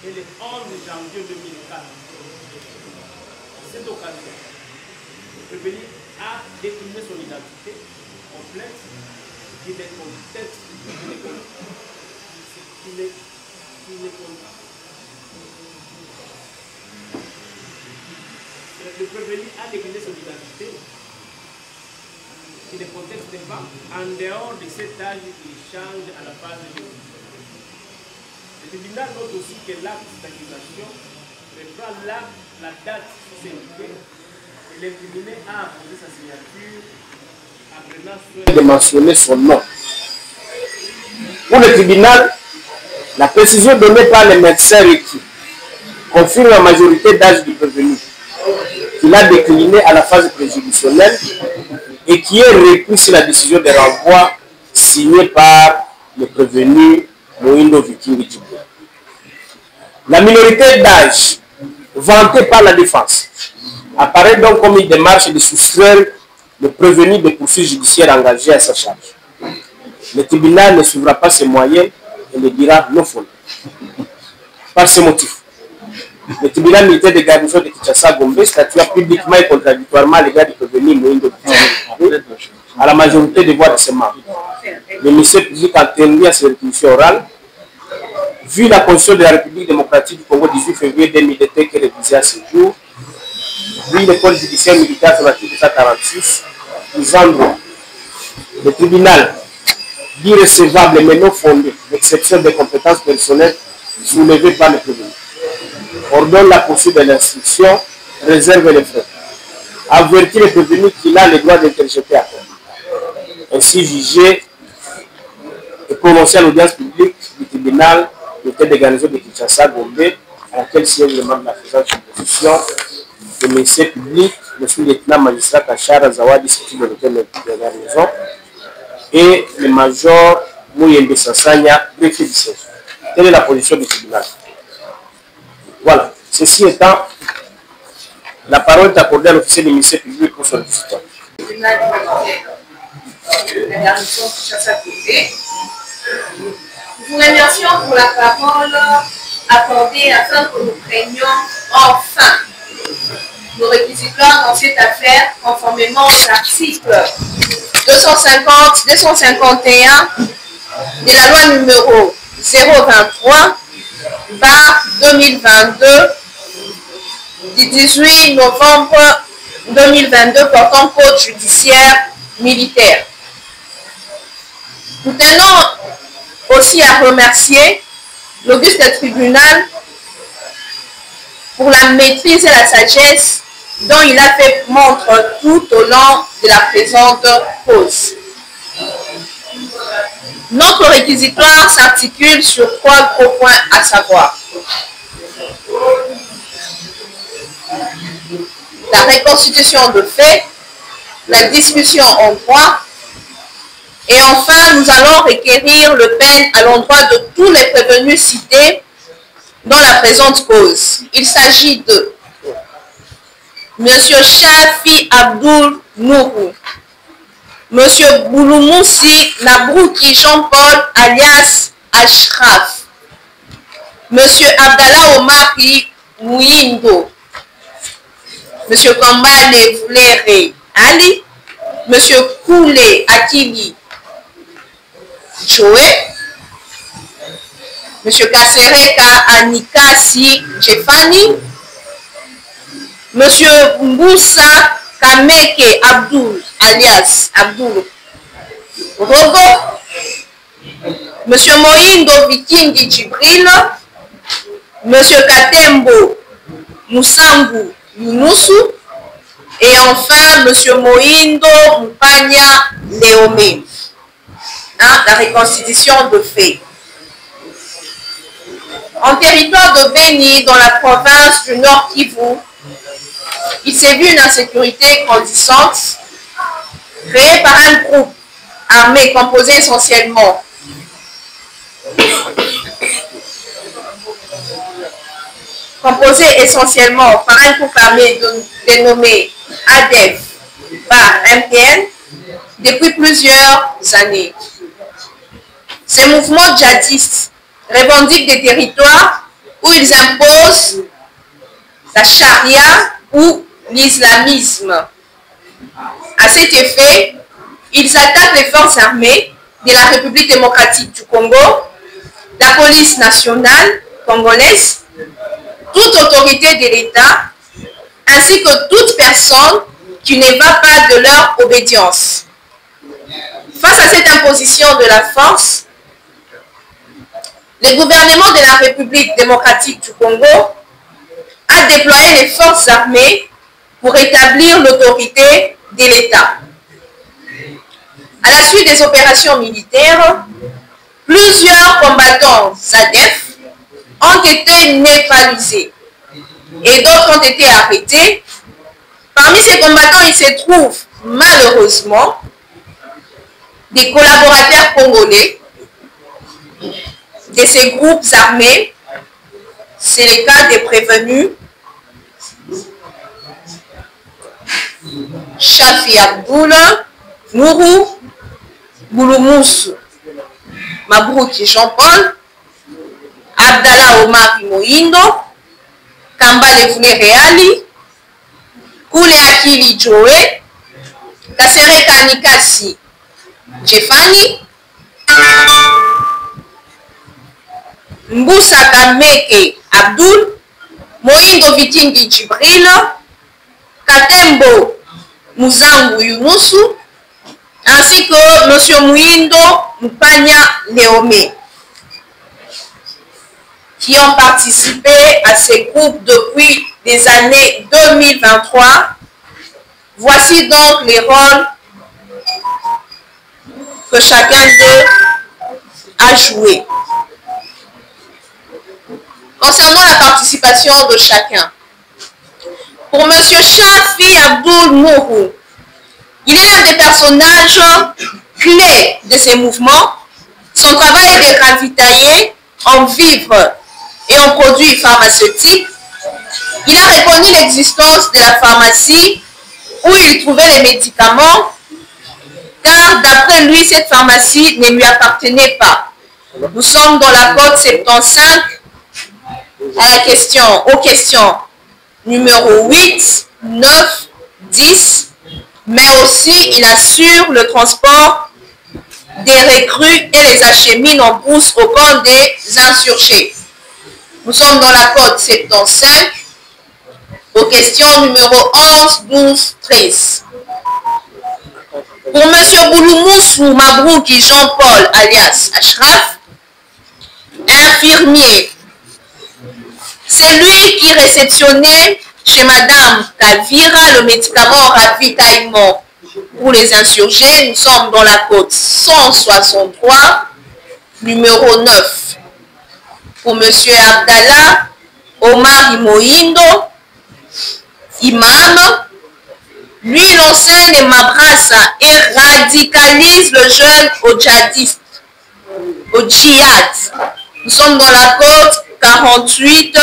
est le 11 janvier 2004. À cette occasion, le prévenu a décliné son identité complète qui est contexte le prévenu a décliné son identité qui est contexte devant en dehors de cet âge qu'il change à la phase de vie. Le tribunal note aussi que l'acte d'accusation reprend la date syndiquée l'incriminé a apposé sa signature en prenant soin de mentionner son nom. Pour le tribunal, la précision donnée par les médecins requis confirme la majorité d'âge du prévenu, qu'il a décliné à la phase préjudicielle et qui est repris sur la décision de renvoi signée par le prévenu Moïndo Viking Djibouti. La minorité d'âge vantée par la défense apparaît donc comme une démarche de soustraire le prévenu des poursuites judiciaires engagées à sa charge. Le tribunal ne suivra pas ses moyens et le dira non fondé. Par ce motif, le tribunal militaire de garnison de Kinshasa-Gombe statua publiquement et contradictoirement à l'égard du prévenu Moïndo Viking à la majorité des voix de ses membres. Le ministère public a tenu à ses réquisitions orales. Vu la Constitution de la République démocratique du Congo 18 février 2002 qui est révisée à ce jour, vu le code judiciaire militaire sur l'article 146, disant droit, le tribunal dit recevable mais non fondé, l'exception des compétences personnelles soulevées par le prévenu, ordonne la poursuite de l'instruction, réserve les frais, avertit le prévenu qu'il a le droit d'interjeter à terre. Ainsi jugé et prononcé à l'audience publique du tribunal militaire de garnison de Kinshasa-Gombe, à laquelle siège le membre de la présente opposition, le ministère public, le sous-lieutenant magistrat Kachara Zawadi, situé de l'hôtel de garnison, et le major Mouyembe Sassanya, greffier du siège. Telle est la position du tribunal. Voilà. Ceci étant, la parole est accordée à l'officier du ministère public pour son exposition. La garnison Kinshasa-Gombe. Nous vous remercions pour la parole accordée afin que nous prenions enfin nos réquisitoires dans cette affaire conformément aux articles 250, 251 de la loi numéro 023/2022 du 18 novembre 2022 portant code judiciaire militaire. Nous tenons aussi à remercier l'auguste tribunal pour la maîtrise et la sagesse dont il a fait montre tout au long de la présente cause. Notre réquisitoire s'articule sur 3 gros points à savoir: la reconstitution de faits, la discussion en droit, et enfin nous allons requérir le peine à l'endroit de tous les prévenus cités dans la présente cause. Il s'agit de M. Shafi Abdul Nourou, M. Bouloumoussi Nabrouki Jean-Paul alias Ashraf, M. Abdallah Omari Mouindo, M. Kambale Vlere Ali, M. Koulé Akili Joé, M. Kasereka Anikasi Jefani, M. Mboussa Kameke Abdul alias Abdul Rogo, M. Moïndo Viking Djibril, M. Katembo Moussangu Younoussou, et enfin M. Moïndo Mpanya Léomé. La reconstitution de faits. En territoire de Béni, dans la province du Nord Kivu, il s'est vu une insécurité grandissante créée par un groupe armé composé essentiellement par un groupe armé dénommé ADEF par MPN depuis plusieurs années. Ces mouvements djihadistes revendiquent des territoires où ils imposent la charia ou l'islamisme. À cet effet, ils attaquent les forces armées de la République démocratique du Congo, la police nationale congolaise, toute autorité de l'État, ainsi que toute personne qui ne va pas de leur obédience. Face à cette imposition de la force, le gouvernement de la République démocratique du Congo a déployé les forces armées pour établir l'autorité de l'État. À la suite des opérations militaires, plusieurs combattants ZADF ont été neutralisés et d'autres ont été arrêtés. Parmi ces combattants, il se trouve malheureusement des collaborateurs congolais de ces groupes armés. C'est le cas des prévenus Chafi Abdoul, Mourou, Bouloumoussou, Mabrouki Jean-Paul, Abdallah Omar Moindo, Kambale Vune Reali, Koule Akili Joe, Kasereka Nikasi Jefani, Mboussa Kameke Abdoul, Moindo Vitingi Djibril, Katembo Mouzangu Younoussou, ainsi que M. Mouindo Mpanya Léomé, qui ont participé à ces groupes depuis les années 2023. Voici donc les rôles que chacun d'eux a joué. Concernant la participation de chacun, pour M. Chafi Abdoul Mourou, il est l'un des personnages clés de ces mouvements. Son travail est de ravitailler en vivres et en produits pharmaceutiques. Il a reconnu l'existence de la pharmacie où il trouvait les médicaments, car d'après lui, cette pharmacie ne lui appartenait pas. Nous sommes dans la code 75 aux questions numéro 8, 9, 10, mais aussi il assure le transport des recrues et les achemine en brousse au camp des insurgés. Nous sommes dans la code 75 aux questions numéro 11, 12, 13. Pour M. Bouloumoussou Mabrouki Jean-Paul alias Ashraf, infirmier, c'est lui qui réceptionnait chez Madame Calvira le médicament ravitaillement pour les insurgés. Nous sommes dans la code 163, numéro 9. Pour M. Abdallah Omar Moindo, imam, lui l'enseigne Mabrassa et radicalise le jeune au djihadiste, au djihad. Nous sommes dans la code 48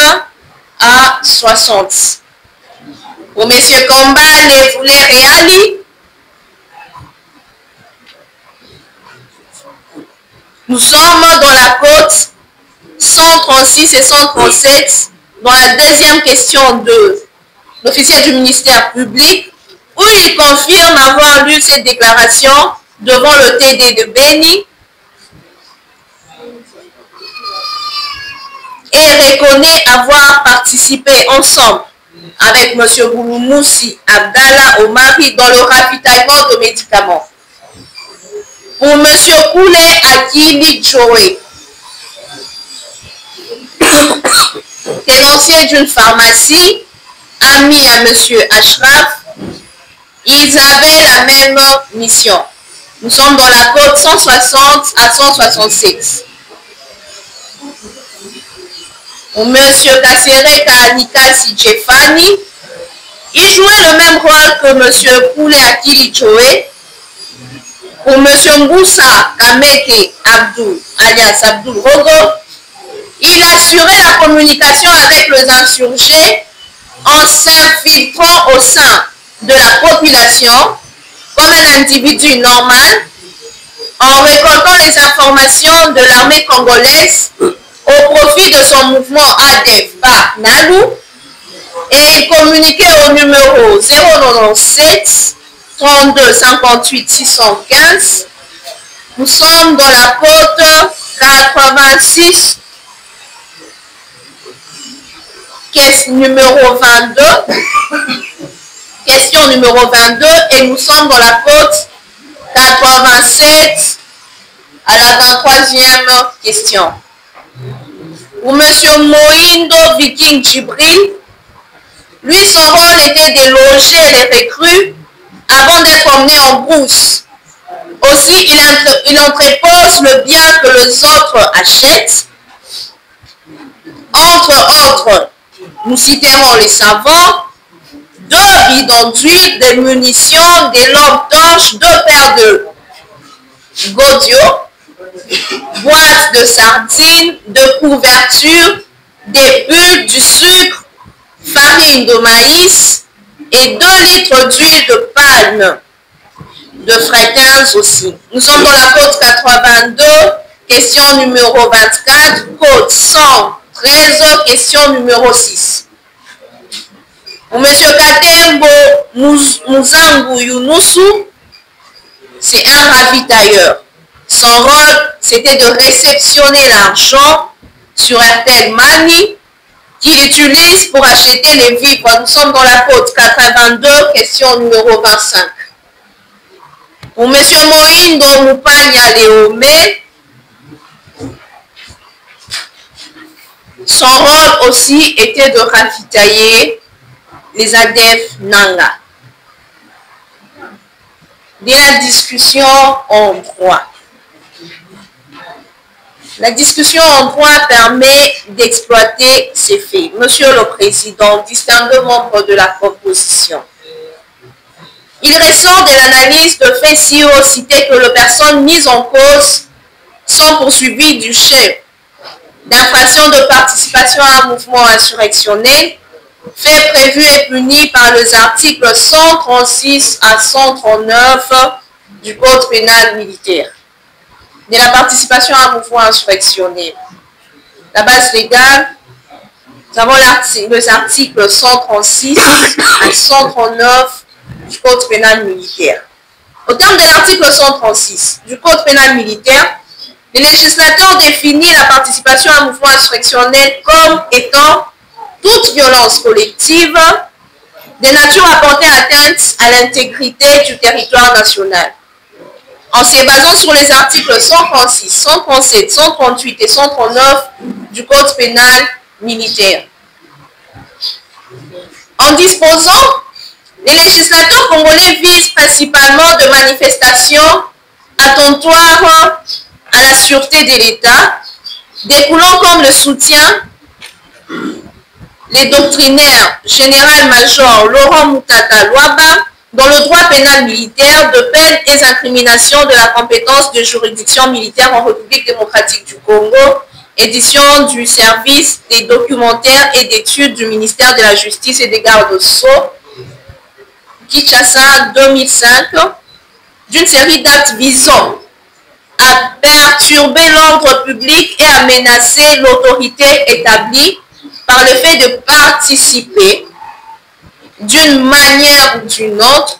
à 60. Pour M. Kambale Vune Reali, nous sommes dans la code 136 et 137, dans la deuxième question de l'officier du ministère public, où il confirme avoir lu cette déclaration devant le TD de Beni et reconnaît avoir participé ensemble avec M. Bouloumoussi Abdallah Omari dans le ravitaillement de médicaments. Pour M. Koule Akili Joe, tenancier d'une pharmacie, ami à M. Ashraf, ils avaient la même mission. Nous sommes dans la code 160 à 167. Pour M. Kasereka Anikasi Jefani, il jouait le même rôle que M. Koule Akili Joe. Pour M. Mboussa Kameke Abdoul, alias Abdoul Rogo, il assurait la communication avec les insurgés en s'infiltrant au sein de la population comme un individu normal, en récoltant les informations de l'armée congolaise au profit de son mouvement ADEF par Nalou, et il communiquait au numéro 097 32 58 615. Nous sommes dans la côte 86, question numéro 22, question numéro 22, et nous sommes dans la côte 87 à la 23e question. Pour M. Moindo Viking Djibril, lui, son rôle était de loger les recrues avant d'être emmenés en brousse. Aussi, il entrepose le bien que les autres achètent. Entre autres, nous citerons les savants, 2 bidons d'huile, des munitions, des lampes torches, 2 paires de godillots, boîtes de sardines, de couvertures, des bulles, du sucre, farine de maïs et 2 litres d'huile de palme, de frais 15 aussi. Nous sommes dans la côte 82, question numéro 24, côte 113, question numéro 6. Pour M. Katembo Muzangu Yunusu, c'est un ravitailleur. Son rôle, c'était de réceptionner l'argent sur RTL Money qu'il utilise pour acheter les vivres. Nous sommes dans la côte 82, question numéro 25. Pour M. Moindo Mupanya Leome, son rôle aussi était de ravitailler les ADF Nanga. De la discussion en droit. La discussion en droit permet d'exploiter ces faits. Monsieur le Président, distingués membres de la proposition, il ressort de l'analyse de faits ci-cités que les personnes mises en cause sont poursuivies du chef d'infraction de participation à un mouvement insurrectionnel, fait prévu et puni par les articles 136 à 139 du Code pénal militaire. De la participation à un mouvement insurrectionnel. La base légale, nous avons les articles 136 à 139 du Code pénal militaire. Au terme de l'article 136 du Code pénal militaire, le législateur définit la participation à un mouvement insurrectionnel comme étant toute violence collective de nature à porter atteinte à l'intégrité du territoire national. En se basant sur les articles 136, 137, 138 et 139 du Code pénal militaire. En disposant, les législateurs congolais visent principalement de manifestations attentatoires à la sûreté de l'État, découlant comme le soutien les doctrinaires général-major Laurent Mutata Luaba dans le droit pénal militaire de peine et incrimination de la compétence de juridiction militaire en République démocratique du Congo, édition du service des documentaires et d'études du ministère de la Justice et des Gardes-Sceaux, Kinshasa 2005, d'une série d'actes visant à perturber l'ordre public et à menacer l'autorité établie par le fait de participer d'une manière ou d'une autre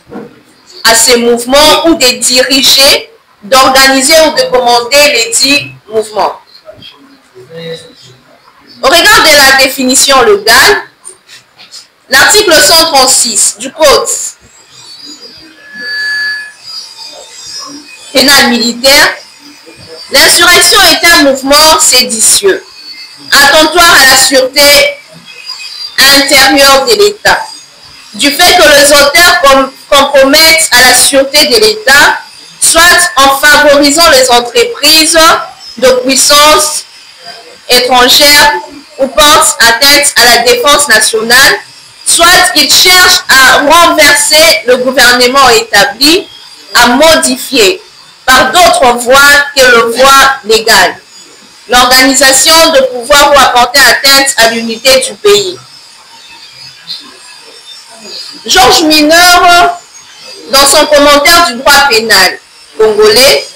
à ces mouvements ou de diriger, d'organiser ou de commander les dits mouvements. Au regard de la définition légale, l'article 136 du Code pénal militaire, l'insurrection est un mouvement séditieux, attentoire à la sûreté intérieure de l'État, du fait que les auteurs compromettent à la sûreté de l'État, soit en favorisant les entreprises de puissance étrangère ou portent atteinte à la défense nationale, soit ils cherchent à renverser le gouvernement établi, à modifier par d'autres voies que le voie légale l'organisation de pouvoir ou apporter atteinte à l'unité du pays. Georges Mineur, dans son commentaire du droit pénal congolais,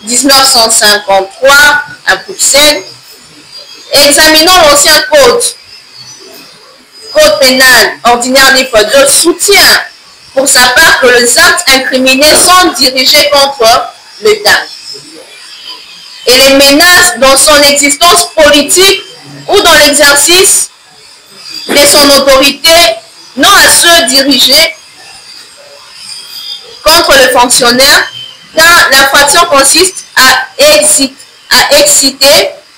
1953 à Bruxelles, examinant l'ancien code pénal ordinaire livre 2, soutient pour sa part que les actes incriminés sont dirigés contre l'État et les menaces dans son existence politique ou dans l'exercice de son autorité, non à ceux dirigés contre le fonctionnaire, car l'infraction consiste à exciter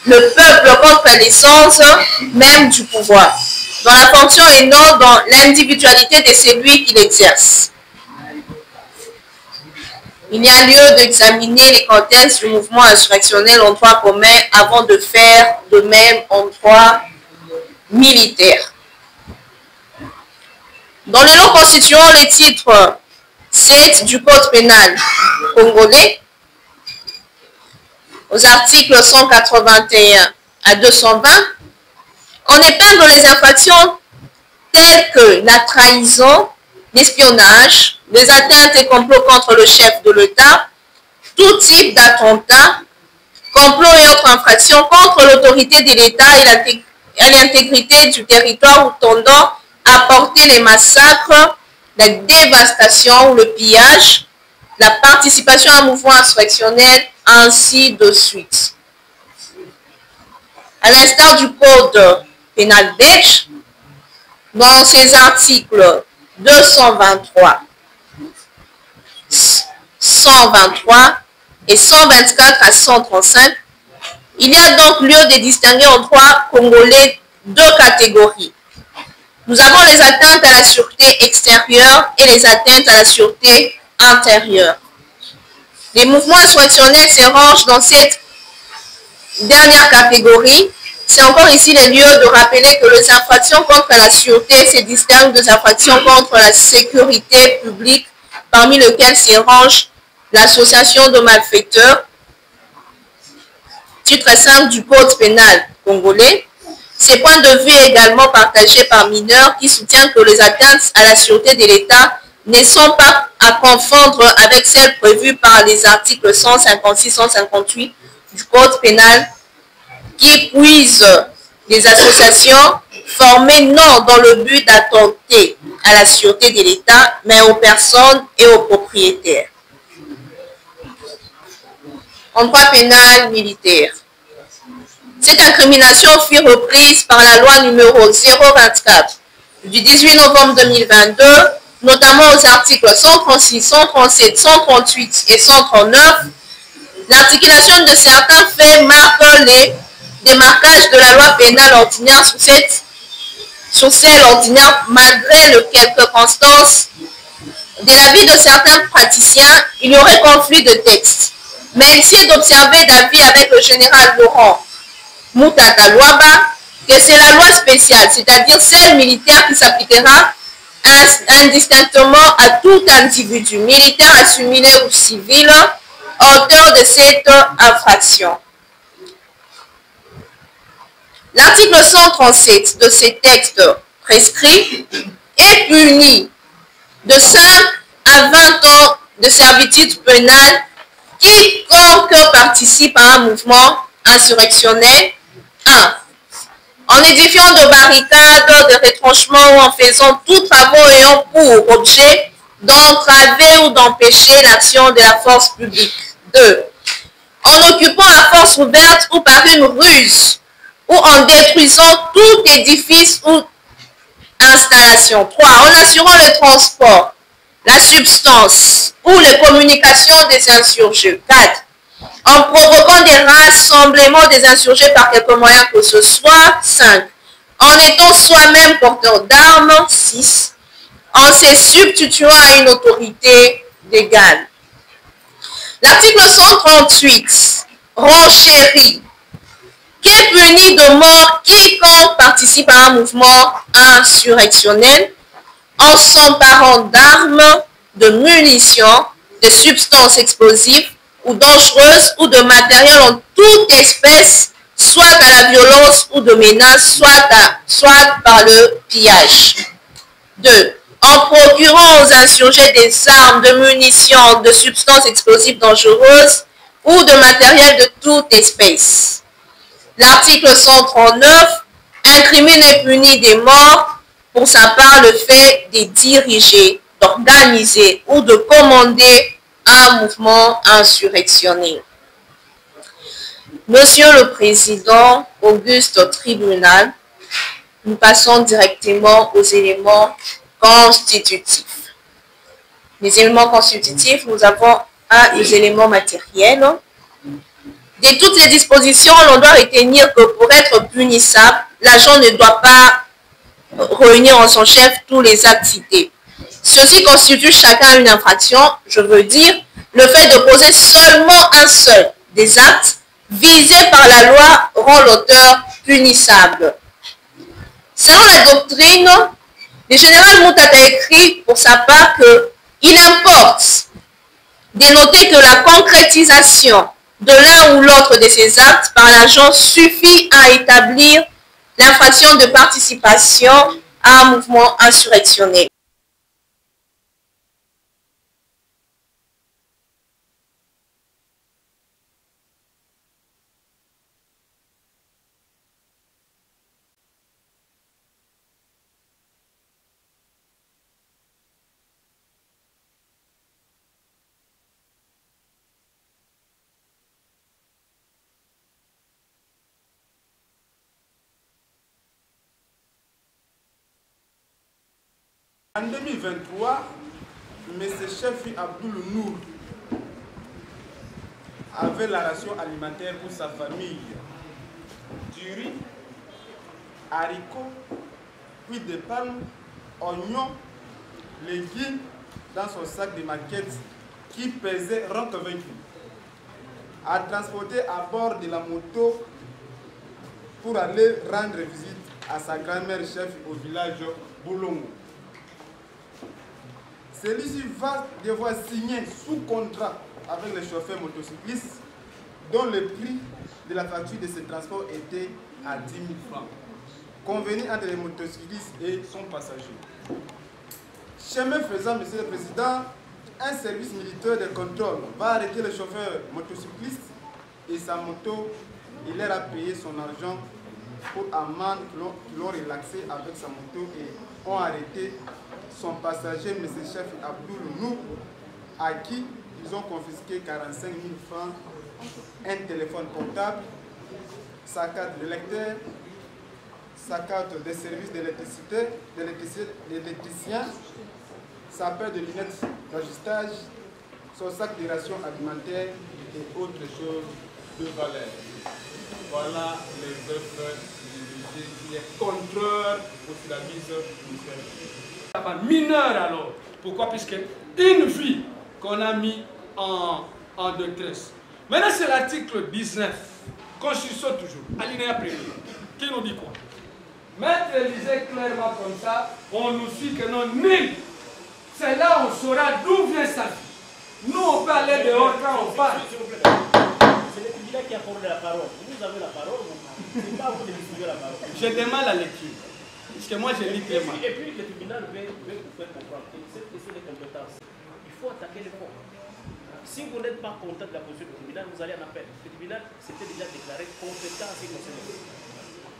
le peuple contre l'essence même du pouvoir. dans la fonction et non dans l'individualité de celui qui l'exerce. Il y a lieu d'examiner les contextes du mouvement insurrectionnel en droit commun avant de faire de même en droit militaire. Dans le lot constituant le titre 7 du Code pénal congolais, aux articles 181 à 220, on épingle les infractions telles que la trahison, l'espionnage, les atteintes et complots contre le chef de l'État, tout type d'attentat, complot et autres infractions contre l'autorité de l'État et l'intégrité du territoire ou tendant à porter les massacres, la dévastation ou le pillage, la participation à un mouvement insurrectionnel, ainsi de suite. À l'instar du Code pénal belge, dans ses articles 223, 123 et 124 à 135, il y a donc lieu de distinguer en droit congolais deux catégories. Nous avons les atteintes à la sûreté extérieure et les atteintes à la sûreté intérieure. Les mouvements insurrectionnels se rangent dans cette dernière catégorie. C'est encore ici le lieu de rappeler que les infractions contre la sûreté se distinguent des infractions contre la sécurité publique, parmi lesquelles se range l'association de malfaiteurs, titre 5 du Code pénal congolais. Ces points de vue également partagés par mineurs qui soutiennent que les atteintes à la sûreté de l'État ne sont pas à confondre avec celles prévues par les articles 156-158 du Code pénal qui puisent des associations formées non dans le but d'attenter à la sûreté de l'État, mais aux personnes et aux propriétaires. En droit pénal militaire, cette incrimination fut reprise par la loi numéro 024 du 18 novembre 2022, notamment aux articles 136, 137, 138 et 139. L'articulation de certains faits marque les démarquages de la loi pénale ordinaire sur celle ordinaire, malgré les quelques constances de l'avis de certains praticiens, il y aurait conflit de texte. Mais ici est d'observer d'avis avec le général Laurent Moutaka Luaba que c'est la loi spéciale, c'est-à-dire celle militaire qui s'appliquera indistinctement à tout individu, militaire, assimilé ou civil, auteur de cette infraction. L'article 137 de ces textes prescrits est puni de 5 à 20 ans de servitude pénale quiconque participe à un mouvement insurrectionnel. 1. En édifiant de barricades, de retranchements ou en faisant tous travaux ayant pour objet d'entraver ou d'empêcher l'action de la force publique. 2. En occupant à force ouverte ou par une ruse ou en détruisant tout édifice ou installation. 3. En assurant le transport, la substance ou les communications des insurgés. 4. En provoquant des rassemblements des insurgés par quelque moyen que ce soit. 5. En étant soi-même porteur d'armes. 6. En se substituant à une autorité légale. L'article 138 renchérit qu'est puni de mort quiconque participe à un mouvement insurrectionnel en s'emparant d'armes, de munitions, de substances explosives ou dangereuses ou de matériel en toute espèce, soit à la violence ou de menace, soit par le pillage. 2. En procurant aux insurgés des armes, de munitions, de substances explosives dangereuses ou de matériel de toute espèce. L'article 139 incrimine et punit des morts pour sa part le fait de diriger, d'organiser ou de commander un mouvement insurrectionnel. Monsieur le Président, auguste tribunal, nous passons directement aux éléments constitutifs. Les éléments constitutifs, nous avons des éléments matériels. De toutes les dispositions, l'on doit retenir que pour être punissable, l'agent ne doit pas réunir en son chef tous les actes cités. Ceci constitue chacun une infraction, je veux dire, le fait de poser seulement un seul des actes visés par la loi rend l'auteur punissable. Selon la doctrine, le général Moutata écrit pour sa part que il importe d'énoter que la concrétisation de l'un ou l'autre de ces actes par l'agent suffit à établir l'infraction de participation à un mouvement insurrectionnel. En 2023, M. Chefi Abdoul Nour avait la ration alimentaire pour sa famille. Du riz, haricots, huile de palme, oignons, légumes dans son sac de maquettes qui pesait rond convaincu. A transporté à bord de la moto pour aller rendre visite à sa grand-mère chef au village Boulongo. Celui-ci va devoir signer sous contrat avec les chauffeurs motocyclistes dont le prix de la facture de ce transport était à 10 000 francs, convenu entre les motocyclistes et son passager. Chemin faisant, Monsieur le Président, un service militaire de contrôle va arrêter le chauffeur motocycliste et sa moto. Il leur a payé son argent pour amende qui l'ont relaxé avec sa moto et ont arrêté son passager, M. Chef Abdoul Nour, à qui ils ont confisqué 45 000 francs, un téléphone portable, sa carte de lecteur, sa carte de service d'électricien, sa paire de lunettes d'ajustage, son sac de rations alimentaires et autres choses de valeur. Voilà les œuvres qui est contreur au service ministériel. Mineur alors. Pourquoi? Puisque une fille qu'on a mis en détresse. Maintenant c'est l'article 19, Constitution toujours, alinéa premier, qui nous dit quoi? Maître lisait clairement comme ça, on nous suit que non, nul. C'est là on saura d'où vient sa vie. Nous on peut aller dehors quand on parle. C'est le tribunal qui accorde la parole. Vous avez la parole, c'est pas vous de distribuer la parole. Je demande la lecture. Parce que moi je lis clairement. Et puis le tribunal veut vous faire comprendre que cette question de compétence, il faut attaquer le fond. Si vous n'êtes pas content de la position du tribunal, vous allez en appel. Le tribunal s'était déjà déclaré compétent en ce qui concerne.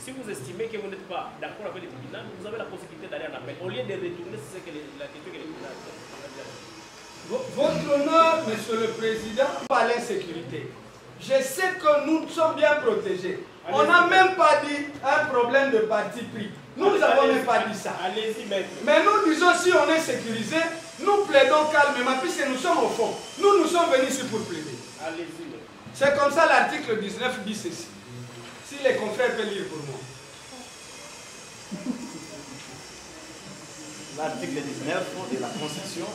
Si vous estimez que vous n'êtes pas d'accord avec le tribunal, vous avez la possibilité d'aller en appel. Au lieu de retourner, c'est la question que le tribunal a. Votre honneur, Monsieur le Président, pas l'insécurité. Je sais que nous sommes bien protégés. On n'a même pas dit un problème de parti pris. Nous n'avons même pas dit ça. Allez-y, maître. Mais nous disons si on est sécurisé, nous plaidons calmement puisque nous sommes au fond. Nous sommes venus ici pour plaider. Allez-y. C'est comme ça l'article 19 dit ceci. Si les confrères peuvent lire pour moi. L'article 19 de la Constitution.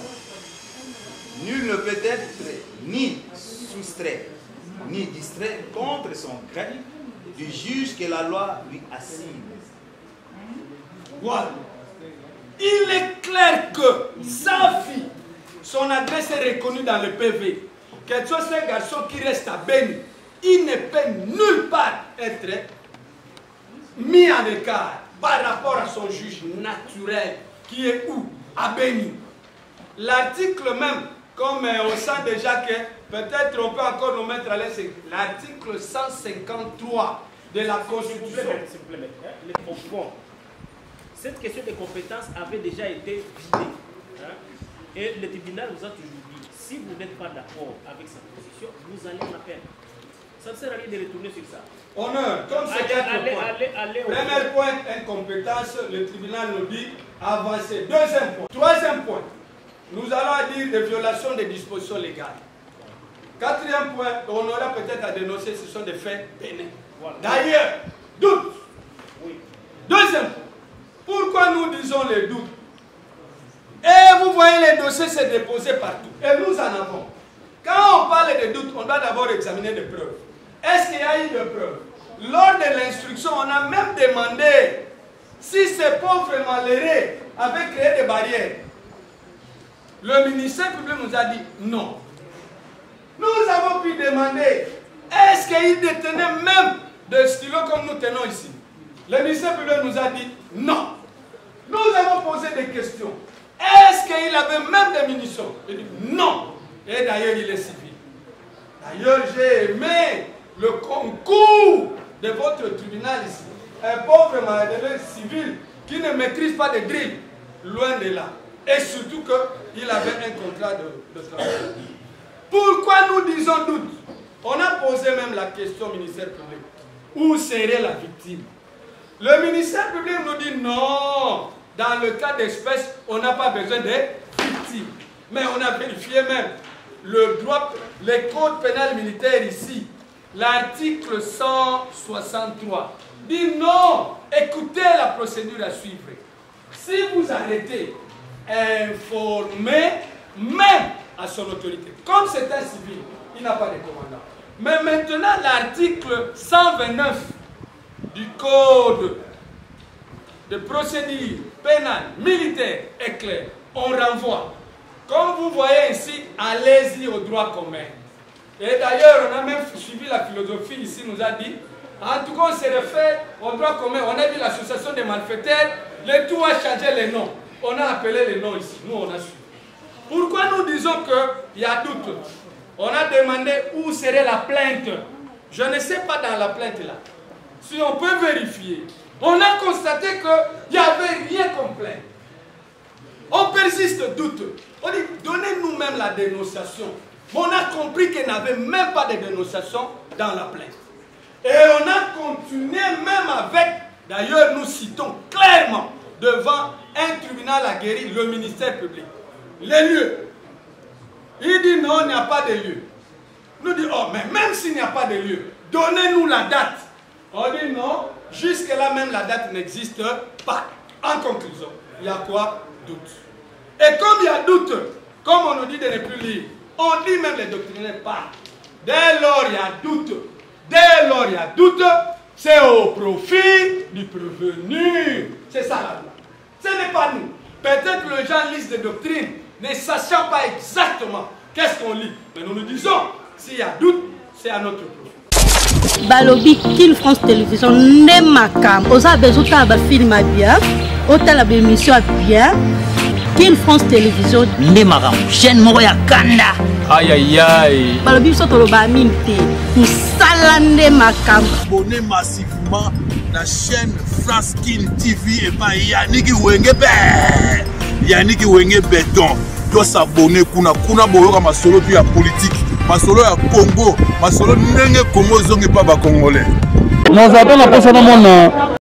Nul ne peut être ni soustrait ni distrait contre son gré du juge que la loi lui assigne. Voilà. Il est clair que sa fille, son adresse est reconnue dans le PV. Quelque chose, c'est un garçon qui reste à Béni. Il ne peut nulle part être mis en écart par rapport à son juge naturel qui est où? À Béni. L'article même, comme on sent déjà que peut-être on peut encore nous mettre à l'aise, c'est l'article 153 de la Constitution. S'il vous plaît, les confondants. Cette question de compétences avait déjà été vidée. Et le tribunal vous a toujours dit, si vous n'êtes pas d'accord avec sa position, vous allez en appel. Ça ne sert à rien de retourner sur ça. Honneur, comme c'est 4 points. Premier point, incompétence, le tribunal nous dit avancer. Deuxième point. Troisième point, nous allons dire des violations des dispositions légales. Quatrième point, on aura peut-être à dénoncer, ce sont des faits pénals. Voilà. D'ailleurs, doute. Oui. Deuxième point, Pourquoi nous disons les doutes? Et vous voyez les dossiers se déposer partout. Et nous en avons. Quand on parle de doutes, on doit d'abord examiner des preuves. Est-ce qu'il y a eu des preuves? Lors de l'instruction, on a même demandé si ces pauvres malheureux avaient créé des barrières. Le ministère public nous a dit non. Nous avons pu demander, est-ce qu'il détenait même des stylos comme nous tenons ici? Le ministère public nous a dit non. Nous avons posé des questions. Est-ce qu'il avait même des munitions? Il dit non. Et d'ailleurs, il est civil. D'ailleurs, j'ai aimé le concours de votre tribunal ici. Un pauvre malheureux civil qui ne maîtrise pas de drill, loin de là. Et surtout qu'il avait un contrat de travail. Pourquoi nous disons doute? On a posé même la question au ministère public. Où serait la victime? Le ministère public nous dit non. Dans le cas d'espèce, on n'a pas besoin de victimes. Mais on a vérifié même le droit, les codes pénal militaires ici. L'article 163 dit non. Écoutez la procédure à suivre. Si vous arrêtez, informez même à son autorité. Comme c'est un civil, il n'a pas de commandant. Mais maintenant, l'article 129 du Code de procédure pénale militaire est clair. On renvoie. Comme vous voyez ici, allez-y au droit commun. Et d'ailleurs, on a même suivi la philosophie ici, nous a dit, en tout cas, on s'est référé au droit commun. On a vu l'association des malfaiteurs, le tout a changé les noms. On a appelé les noms ici, nous on a suivi. Pourquoi nous disons qu'il y a doute? On a demandé où serait la plainte. Je ne sais pas dans la plainte là. Si on peut vérifier, on a constaté qu'il n'y avait rien comme plainte. On persiste doute. On dit, donnez-nous même la dénonciation. Mais on a compris qu'il n'y avait même pas de dénonciation dans la plainte. Et on a continué même avec, d'ailleurs nous citons clairement devant un tribunal aguerri, le ministère public. Les lieux. Il dit non, il n'y a pas de lieu. Nous disons, oh, mais même s'il n'y a pas de lieu, donnez-nous la date. On dit non, jusque-là même la date n'existe pas. En conclusion, il y a quoi? Doute. Et comme il y a doute, comme on nous dit de ne plus lire, on dit même les doctrinaires pas. Dès lors il y a doute, dès lors il y a doute, c'est au profit du prévenu. C'est ça la loi. Ce n'est pas nous. Peut-être que les gens lisent des doctrines, ne sachant pas exactement qu'est-ce qu'on lit. Mais nous nous disons, s'il y a doute, c'est à notre profit. Balobi Kin France Télévision ne makam. Osa bezuta ba film bien, ota ba émission bien. Kin France Télévision ne makam. Chaîne moko ya kanda. Aïe aïe aïe. Balobi so to ba minte. Musala ne makam. Abonnez massivement la chaîne France Kin TV et pas Yannick Wengebe. Yannick Wenge Béton doit s'abonner kuna boyoka masolo puis ya politique masolo ya Congo masolo ndenge Congo zongi pa ba congolais. Nous avons la personne